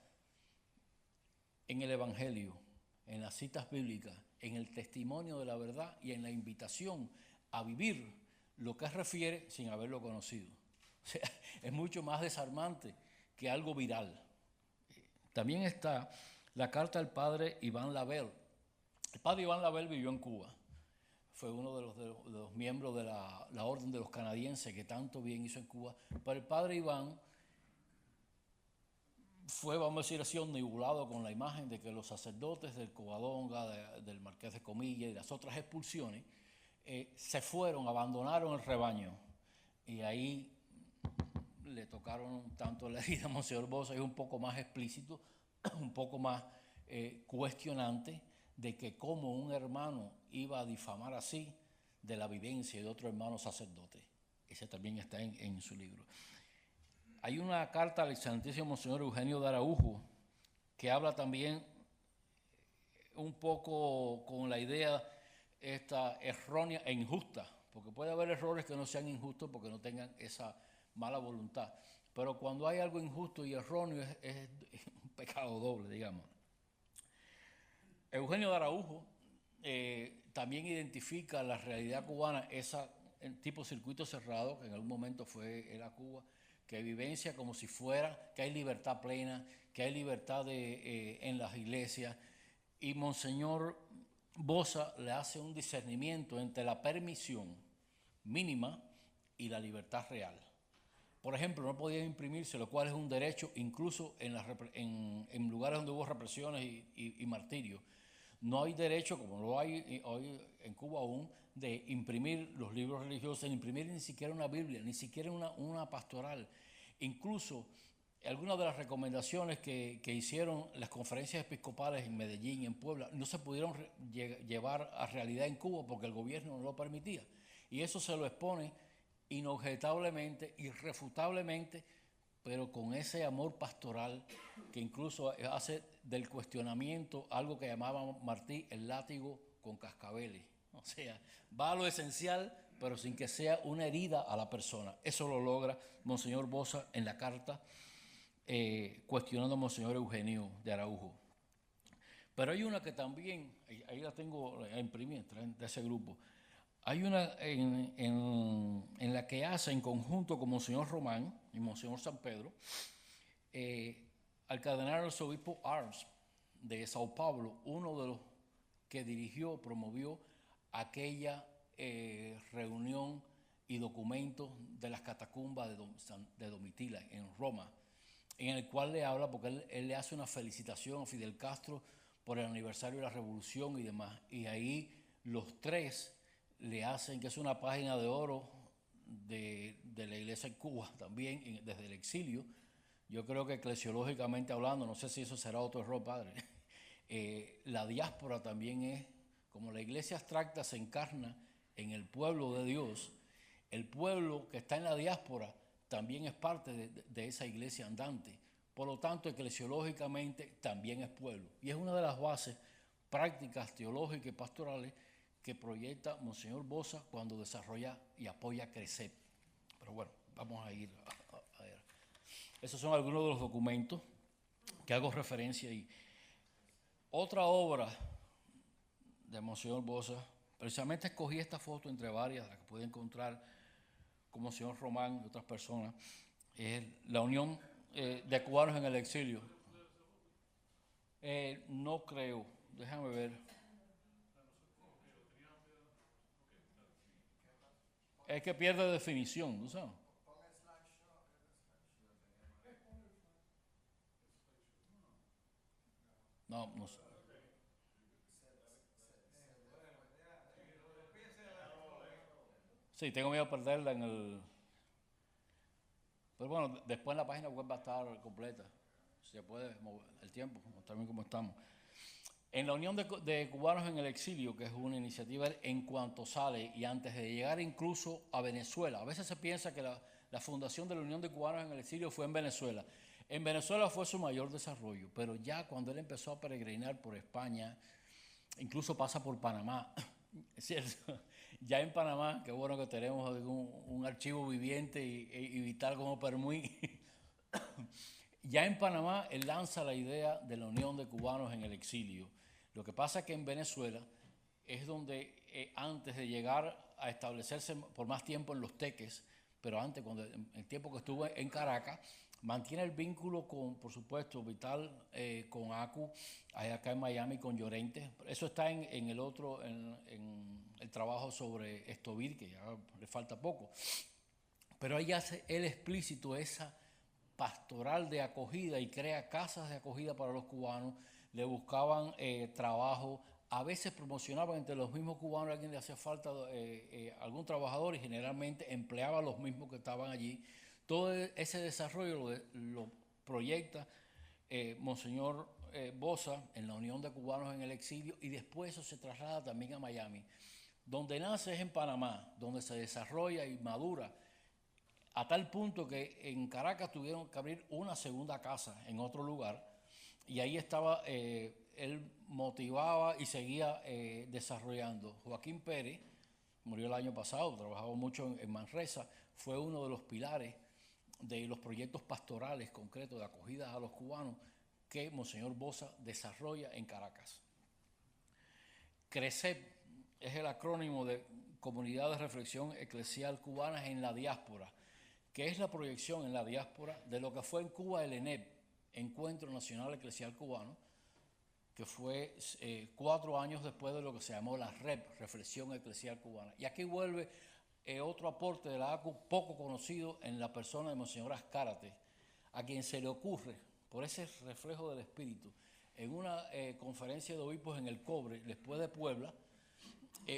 en el Evangelio, en las citas bíblicas, en el testimonio de la verdad y en la invitación a vivir lo que refiere sin haberlo conocido. O sea, es mucho más desarmante que algo viral. También está la carta del padre Iván Label. El padre Iván Label vivió en Cuba. Fue uno de los miembros de la Orden de los Canadienses que tanto bien hizo en Cuba. Pero el padre Iván fue, vamos a decir así, omnibulado con la imagen de que los sacerdotes del Covadonga, del Marqués de Comilla y las otras expulsiones se fueron, abandonaron el rebaño. Y ahí le tocaron tanto la herida a Monseñor Bosa, y un poco más explícito, un poco más cuestionante, de que como un hermano iba a difamar así de la vivencia de otro hermano sacerdote. Ese también está en su libro. Hay una carta al excelentísimo Monseñor Eugenio de Araujo que habla también un poco con la idea esta errónea e injusta, porque puede haber errores que no sean injustos porque no tengan esa mala voluntad, pero cuando hay algo injusto y erróneo es un pecado doble, digamos. Eugenio de Araujo también identifica la realidad cubana, esa tipo circuito cerrado, que en algún momento era Cuba, que vivencia como si fuera, que hay libertad plena, que hay libertad en las iglesias, y Monseñor Bosa le hace un discernimiento entre la permisión mínima y la libertad real. Por ejemplo, no podía imprimirse, lo cual es un derecho incluso en lugares donde hubo represiones y martirios. No hay derecho, como lo hay hoy en Cuba aún, de imprimir los libros religiosos, de imprimir ni siquiera una Biblia, ni siquiera una pastoral. Incluso algunas de las recomendaciones que hicieron las conferencias episcopales en Medellín, en Puebla, no se pudieron llevar a realidad en Cuba porque el gobierno no lo permitía. Y eso se lo expone inobjetablemente, irrefutablemente, pero con ese amor pastoral que incluso hace del cuestionamiento algo que llamaba Martí el látigo con cascabeles. O sea, va a lo esencial, pero sin que sea una herida a la persona. Eso lo logra Monseñor Bosa en la carta cuestionando a Monseñor Eugenio de Araujo. Pero hay una que también, ahí la tengo a imprimir, de ese grupo. Hay una en la que hace en conjunto con Monseñor Román y Monseñor San Pedro al cardenal arzobispo Arms de Sao Paulo, uno de los que dirigió, promovió aquella reunión y documentos de las catacumbas de Domitila en Roma, en el cual le habla, porque él le hace una felicitación a Fidel Castro por el aniversario de la revolución y demás, y ahí los tres le hacen, que es una página de oro de la iglesia en Cuba también, desde el exilio. Yo creo que eclesiológicamente hablando, no sé si eso será otro error, padre, la diáspora también es, como la iglesia abstracta se encarna en el pueblo de Dios, el pueblo que está en la diáspora también es parte de esa iglesia andante. Por lo tanto, eclesiológicamente también es pueblo. Y es una de las bases prácticas teológicas y pastorales que proyecta Monseñor Bosa cuando desarrolla y apoya Crecer. Pero bueno, vamos a ir a ver. Esos son algunos de los documentos que hago referencia ahí. Otra obra de Monseñor Bosa, precisamente escogí esta foto entre varias, la que puede encontrar con Monseñor Román y otras personas, es la Unión de Cubanos en el Exilio. No creo, déjame ver. Es que pierde definición, ¿no sabes? no sé. Sí, tengo miedo de perderla en el... Pero bueno, después la página web va a estar completa. Se puede mover el tiempo, también como estamos. En la Unión de Cubanos en el Exilio, que es una iniciativa en cuanto sale y antes de llegar incluso a Venezuela. A veces se piensa que la fundación de la Unión de Cubanos en el Exilio fue en Venezuela. En Venezuela fue su mayor desarrollo, pero ya cuando él empezó a peregrinar por España, incluso pasa por Panamá, es cierto. Ya en Panamá, qué bueno que tenemos un archivo viviente y vital como Permuy. Ya en Panamá él lanza la idea de la Unión de Cubanos en el Exilio. Lo que pasa es que en Venezuela es donde antes de llegar a establecerse por más tiempo en Los Teques, pero antes, cuando el tiempo que estuvo en Caracas, mantiene el vínculo con, por supuesto, vital con ACU, acá en Miami con Llorente. Eso está en el otro, en el trabajo sobre Estovil, que ya le falta poco. Pero ahí hace él explícito esa pastoral de acogida y crea casas de acogida para los cubanos, le buscaban trabajo, a veces promocionaban entre los mismos cubanos, a alguien le hacía falta algún trabajador y generalmente empleaba a los mismos que estaban allí. Todo ese desarrollo lo proyecta Monseñor Bosa en la Unión de Cubanos en el Exilio y después eso se traslada también a Miami. Donde nace es en Panamá, donde se desarrolla y madura, a tal punto que en Caracas tuvieron que abrir una segunda casa en otro lugar y ahí estaba, él motivaba y seguía desarrollando. Joaquín Pérez murió el año pasado, trabajaba mucho en Manresa, fue uno de los pilares de los proyectos pastorales concretos de acogida a los cubanos que Monseñor Bosa desarrolla en Caracas. CRECEP es el acrónimo de Comunidad de Reflexión Eclesial Cubanas en la Diáspora, que es la proyección en la diáspora de lo que fue en Cuba el ENEP, Encuentro Nacional Eclesial Cubano, que fue 4 años después de lo que se llamó la REP, Reflexión Eclesial Cubana. Y aquí vuelve otro aporte de la ACU poco conocido en la persona de Monseñor Azcárate, a quien se le ocurre, por ese reflejo del Espíritu, en una conferencia de obispos en el Cobre, después de Puebla,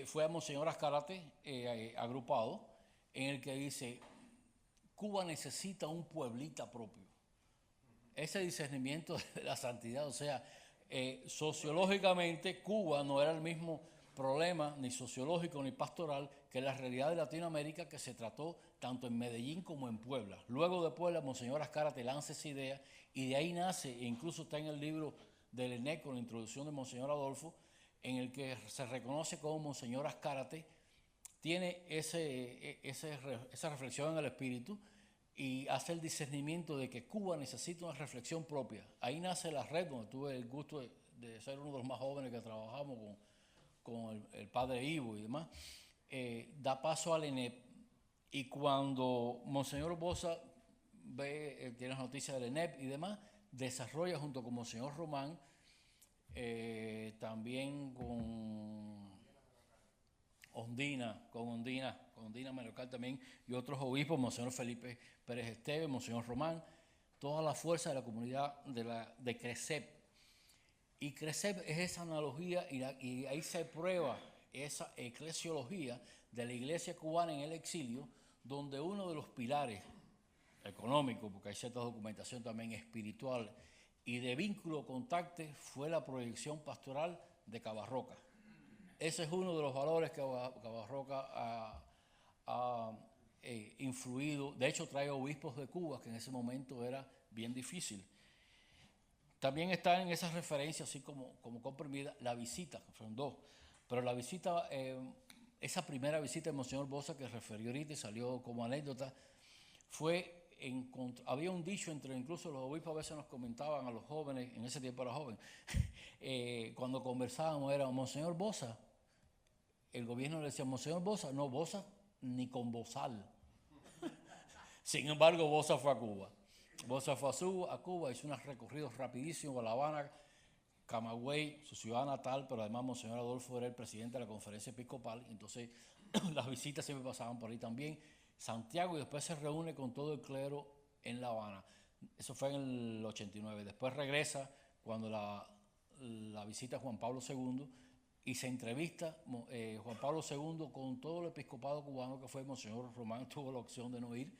fue a Monseñor Azcárate agrupado, en el que dice: Cuba necesita un pueblita propio. Ese discernimiento de la santidad, o sea, sociológicamente Cuba no era el mismo problema, ni sociológico ni pastoral, que la realidad de Latinoamérica que se trató tanto en Medellín como en Puebla. Luego de Puebla, Monseñor Azcárate lanza esa idea y de ahí nace, e incluso está en el libro del ENEC con la introducción de Monseñor Adolfo, en el que se reconoce como Monseñor Azcárate tiene esa reflexión en el espíritu y hace el discernimiento de que Cuba necesita una reflexión propia. Ahí nace la red, donde tuve el gusto de ser uno de los más jóvenes que trabajamos con el padre Ivo y demás. Da paso al ENEP y cuando Monseñor Bosa tiene las noticias del ENEP y demás, desarrolla junto con Monseñor Román, también con Ondina Merocal también y otros obispos, Monseñor Felipe Pérez Esteve, Monseñor Román, toda la fuerza de la comunidad de CRECEP. Y CRECEP es esa analogía y ahí se prueba esa eclesiología de la iglesia cubana en el exilio, donde uno de los pilares económicos, porque hay cierta documentación también espiritual y de vínculo contacto, fue la proyección pastoral de Cabarroca. Ese es uno de los valores que Cabarroca ha influido. De hecho, trae obispos de Cuba, que en ese momento era bien difícil. También está en esas referencias, así como comprimida, la visita, que fueron 2. Pero la visita, esa primera visita de Monseñor Bosa, que refirió ahorita y salió como anécdota, fue había un dicho entre incluso los obispos, a veces nos comentaban a los jóvenes, en ese tiempo era joven, cuando conversábamos era: Monseñor Bosa, el gobierno le decía: Monseñor Bosa, no, Bosa ni con bozal. Sin embargo, Bosa fue a Cuba. Bosa fue a Cuba, hizo unos recorridos rapidísimos a La Habana, Camagüey, su ciudad natal, pero además Monseñor Adolfo era el presidente de la conferencia episcopal, entonces las visitas siempre pasaban por ahí también. Santiago, y después se reúne con todo el clero en La Habana. Eso fue en el 89. Después regresa cuando la visita a Juan Pablo II y se entrevista Juan Pablo II con todo el episcopado cubano, que fue Monseñor Román, tuvo la opción de no ir.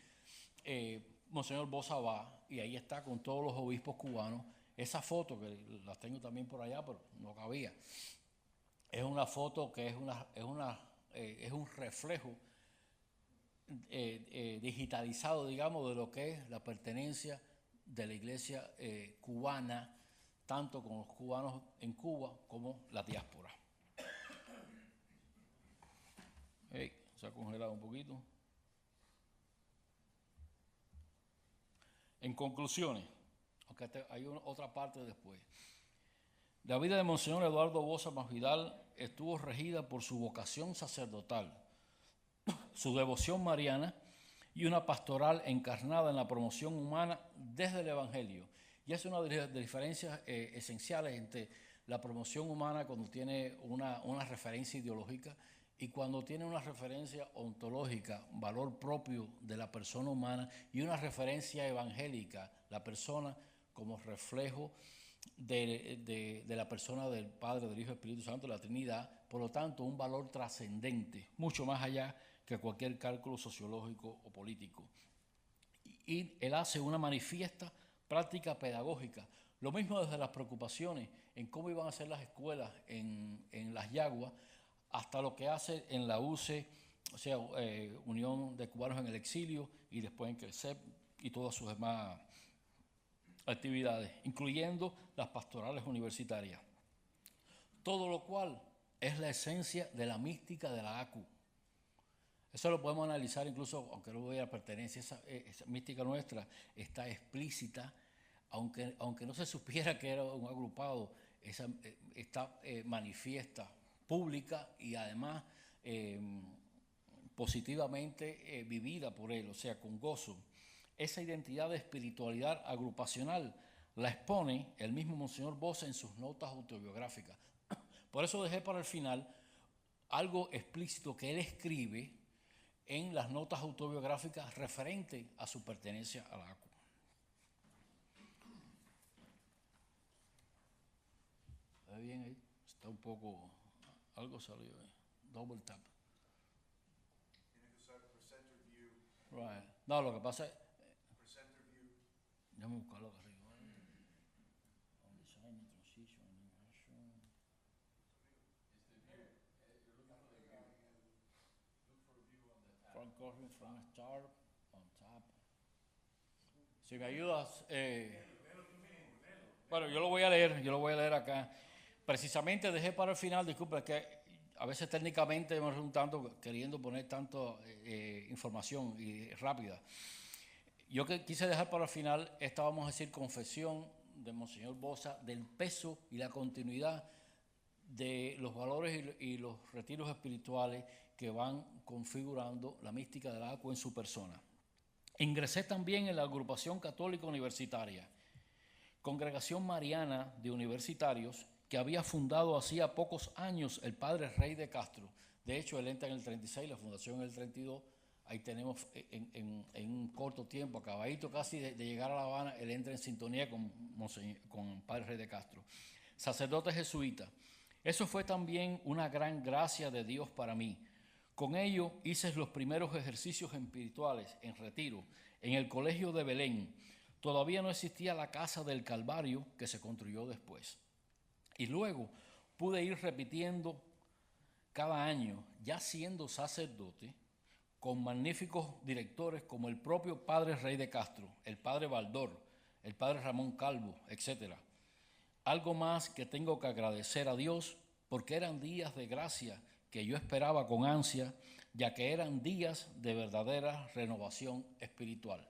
Monseñor Bosa va y ahí está con todos los obispos cubanos. Esa foto, que las tengo también por allá, pero no cabía, es una foto que es un reflejo digitalizado, digamos, de lo que es la pertenencia de la iglesia cubana, tanto con los cubanos en Cuba como la diáspora. Se ha congelado un poquito. En conclusiones, aunque hay otra parte después, la vida de Monseñor Eduardo Bosa Masvidal estuvo regida por su vocación sacerdotal, su devoción mariana y una pastoral encarnada en la promoción humana desde el Evangelio. Y es una de las diferencias esenciales entre la promoción humana cuando tiene una referencia ideológica y cuando tiene una referencia ontológica, valor propio de la persona humana, y una referencia evangélica, la persona como reflejo de la persona del Padre, del Hijo y del Espíritu Santo, la Trinidad. Por lo tanto, un valor trascendente, mucho más allá que cualquier cálculo sociológico o político. Y él hace una manifiesta práctica pedagógica. Lo mismo desde las preocupaciones en cómo iban a ser las escuelas en las Yaguas, hasta lo que hace en la UCE, o sea, Unión de Cubanos en el Exilio, y después en CRECEP y todas sus demás actividades, incluyendo las pastorales universitarias. Todo lo cual es la esencia de la mística de la ACU. Eso lo podemos analizar incluso, aunque no voy a pertenecer, esa mística nuestra está explícita, aunque no se supiera que era un agrupado, está manifiesta, pública y además positivamente vivida por él, o sea, con gozo. Esa identidad de espiritualidad agrupacional la expone el mismo Monseñor Bosa en sus notas autobiográficas. Por eso dejé para el final algo explícito que él escribe en las notas autobiográficas referente a su pertenencia a la ACU. ¿Está bien ahí? Está un poco... algo salió ahí. Double tap. Tiene que usar presenter view. Right. No, lo que pasa es... Presenter view. déjame buscarlo acá arriba. On design, transition, animation. From corner, from start, on top. Si me ayudas... bueno, yo lo voy a leer acá. Precisamente dejé para el final, disculpe, que a veces técnicamente me un tanto queriendo poner tanto información y rápida. Yo quise dejar para el final esta, vamos a decir, confesión de Monseñor Bosa del peso y la continuidad de los valores y los retiros espirituales que van configurando la mística de la ACU en su persona. Ingresé también en la agrupación católica universitaria, congregación mariana de universitarios, que había fundado hacía pocos años el padre Rey de Castro. De hecho, él entra en el 36, la fundación en el 32. Ahí tenemos en un corto tiempo, acabadito casi de llegar a La Habana, él entra en sintonía con el padre Rey de Castro. Sacerdote jesuita. Eso fue también una gran gracia de Dios para mí. Con ello hice los primeros ejercicios espirituales en retiro, en el colegio de Belén. Todavía no existía la casa del Calvario que se construyó después. Y luego pude ir repitiendo cada año, ya siendo sacerdote, con magníficos directores como el propio padre Rey de Castro, el padre Baldor, el padre Ramón Calvo, etc. Algo más que tengo que agradecer a Dios, porque eran días de gracia que yo esperaba con ansia, ya que eran días de verdadera renovación espiritual.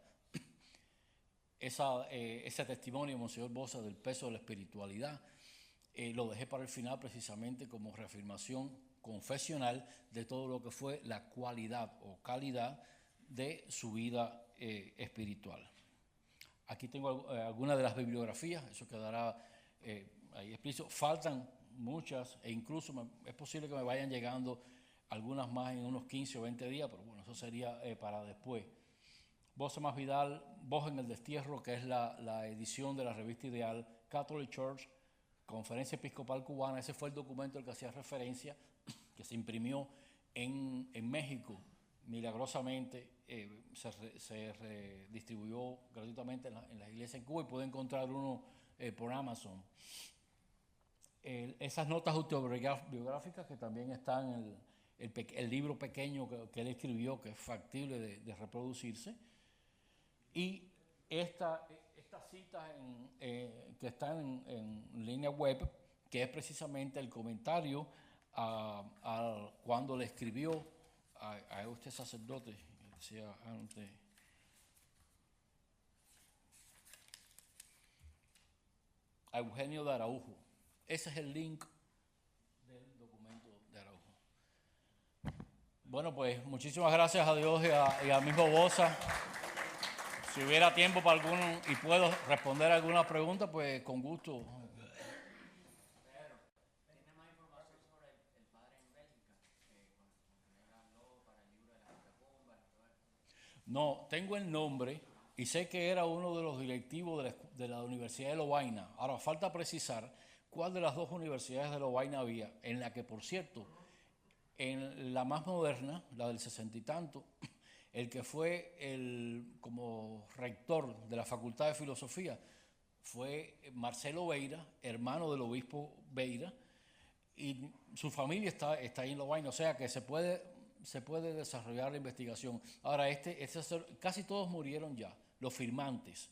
Ese testimonio, Monseñor Bosa, del peso de la espiritualidad, lo dejé para el final precisamente como reafirmación confesional de todo lo que fue la cualidad o calidad de su vida espiritual. Aquí tengo algunas de las bibliografías, eso quedará ahí explícito. Faltan muchas e incluso es posible que me vayan llegando algunas más en unos 15 o 20 días, pero bueno, eso sería para después. Bosa Masvidal, Voz en el Destierro, que es la edición de la revista Ideal, Catholic Church, Conferencia Episcopal Cubana. Ese fue el documento al que hacía referencia, que se imprimió en México. Milagrosamente se redistribuyó gratuitamente en las iglesias en Cuba, y puede encontrar uno por Amazon. Esas notas autobiográficas que también están en el libro pequeño que él escribió, que es factible de reproducirse. Y estas citas que están en línea web, que es precisamente el comentario cuando le escribió a este sacerdote, decía antes, a Eugenio de Araujo. Ese es el link del documento de Araujo. Bueno, pues muchísimas gracias a Dios y a mismo Bosa. Si hubiera tiempo para alguno y puedo responder alguna pregunta, pues con gusto. ¿Tiene más información sobre el padre en Bélgica? Cuando él habló para el libro de la catacumba y todo eso. No, tengo el nombre y sé que era uno de los directivos de la Universidad de Lovaina. Ahora, falta precisar cuál de las dos universidades de Lovaina había, en la que, por cierto, en la más moderna, la del 60 y tanto, el que fue como rector de la Facultad de Filosofía fue Marcelo Beira, hermano del obispo Beira, y su familia está ahí en Lovaina, o sea que se puede desarrollar la investigación. Ahora, casi todos murieron ya, los firmantes.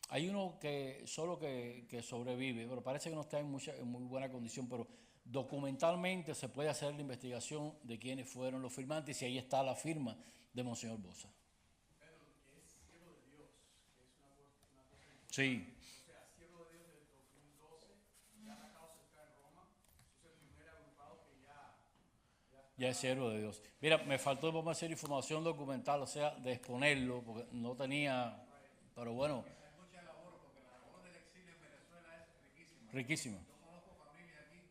Hay uno que sobrevive, pero parece que no está en muy buena condición, pero documentalmente se puede hacer la investigación de quiénes fueron los firmantes, y ahí está la firma de Monseñor Bosa. Pedro, que es siervo de Dios, que es una cosa importante. Sí. O sea, siervo de Dios desde el 2012, ya la causa está en Roma, es el primer agrupado que Ya es siervo de Dios. Mira, me faltó vamos a hacer información documental, o sea, de exponerlo, porque no tenía, pero bueno. Hay mucha labor, porque la labor del exilio en Venezuela es riquísima. Riquísima. Yo conozco familias aquí en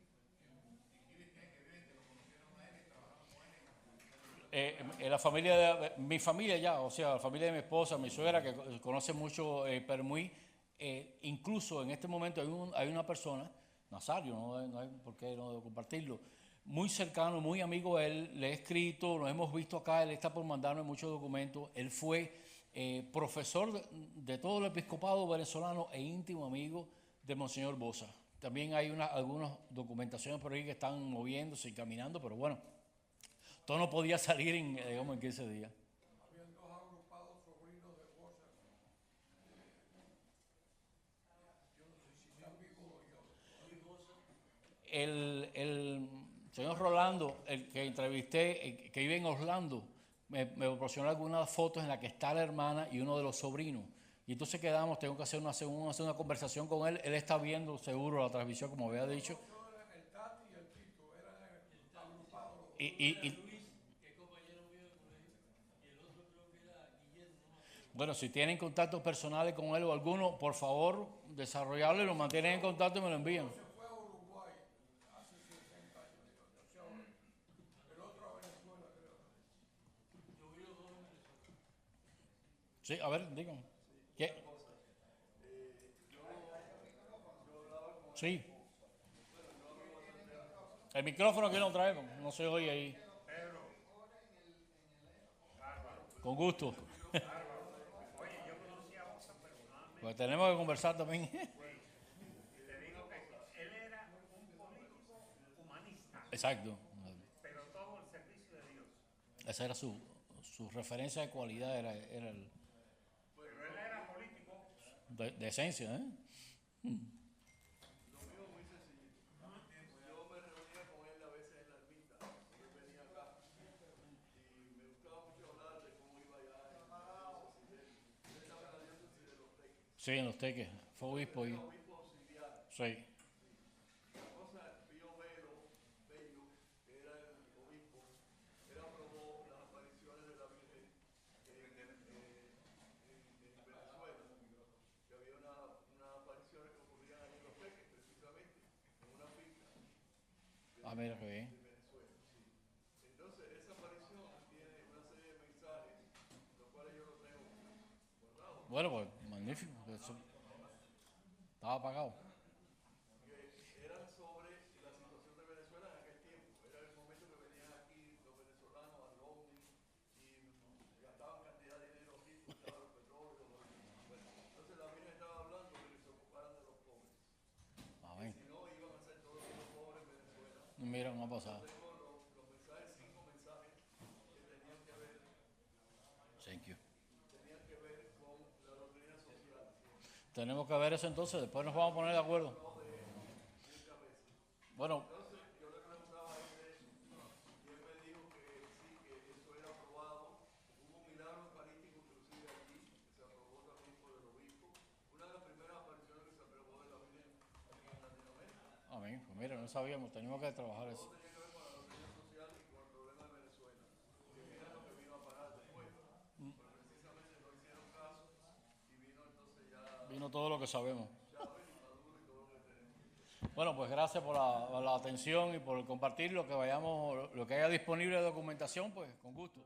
Quibisquén que viven, que lo conocieron a él y trabajaron con él La familia mi familia ya, o sea, la familia de mi esposa, mi suegra, que conoce mucho Permuy, incluso en este momento hay una persona, Nazario, no hay por qué no compartirlo, muy cercano, muy amigo a él, le he escrito, lo hemos visto acá, él está por mandarme muchos documentos, él fue profesor de todo el episcopado venezolano e íntimo amigo de Monseñor Bosa. También hay algunas documentaciones por ahí que están moviéndose y caminando, pero bueno, todo no podía salir en 15 días. Habían dos agrupados sobrinos de Bosa. Yo no sé si están vivos o yo. El señor Rolando, el que entrevisté, que vive en Orlando, me proporcionó algunas fotos en las que está la hermana y uno de los sobrinos. Y entonces quedamos, tengo que hacer una conversación con él. Él está viendo seguro la transmisión, como había dicho. El Tati y el Tito eran agrupados. Bueno, si tienen contactos personales con él o alguno, por favor, desarrollarlo y lo mantienen en contacto y me lo envían. Se fue a Uruguay hace 60 años. El otro a Venezuela, creo. Sí, a ver, díganme. ¿Qué? Sí. El micrófono que lo traemos, no se oye ahí. Con gusto. Pues tenemos que conversar también. Te digo que él era un político humanista, Exacto. pero todo al servicio de Dios. Esa era su referencia de cualidad, era el Pero él era político. de esencia, ¿eh? Lo mío es muy sencillo. Yo me reunía con él a veces en la ermita, cuando él venía acá. Y me gustaba mucho hablar de cómo iba allá en la diócesis de él. Él estaba en la diócesis de Los Teques. Sí, en Los Teques. Fue obispo ahí. Obispo auxiliar. Sí. La cosa, Pío Bello, que era el obispo, él aprobó las apariciones de la Virgen en Venezuela, que había unas apariciones que ocurrían ahí en Los Teques, precisamente, en una finca Ah, mira qué bien. de Venezuela. Sí. Entonces, esa aparición tiene una serie de mensajes, los cuales yo los tengo guardados. Bueno, pues magnífico. Estaba apagado. Era no ha pasado. Thank you. Tenemos que ver eso entonces, después nos vamos a poner de acuerdo. Bueno, amén. Pues mira, no sabíamos, teníamos que trabajar eso. Vino todo lo que sabemos. Bueno, pues gracias por la atención y por compartir lo que vayamos, lo que haya disponible de documentación, pues con gusto.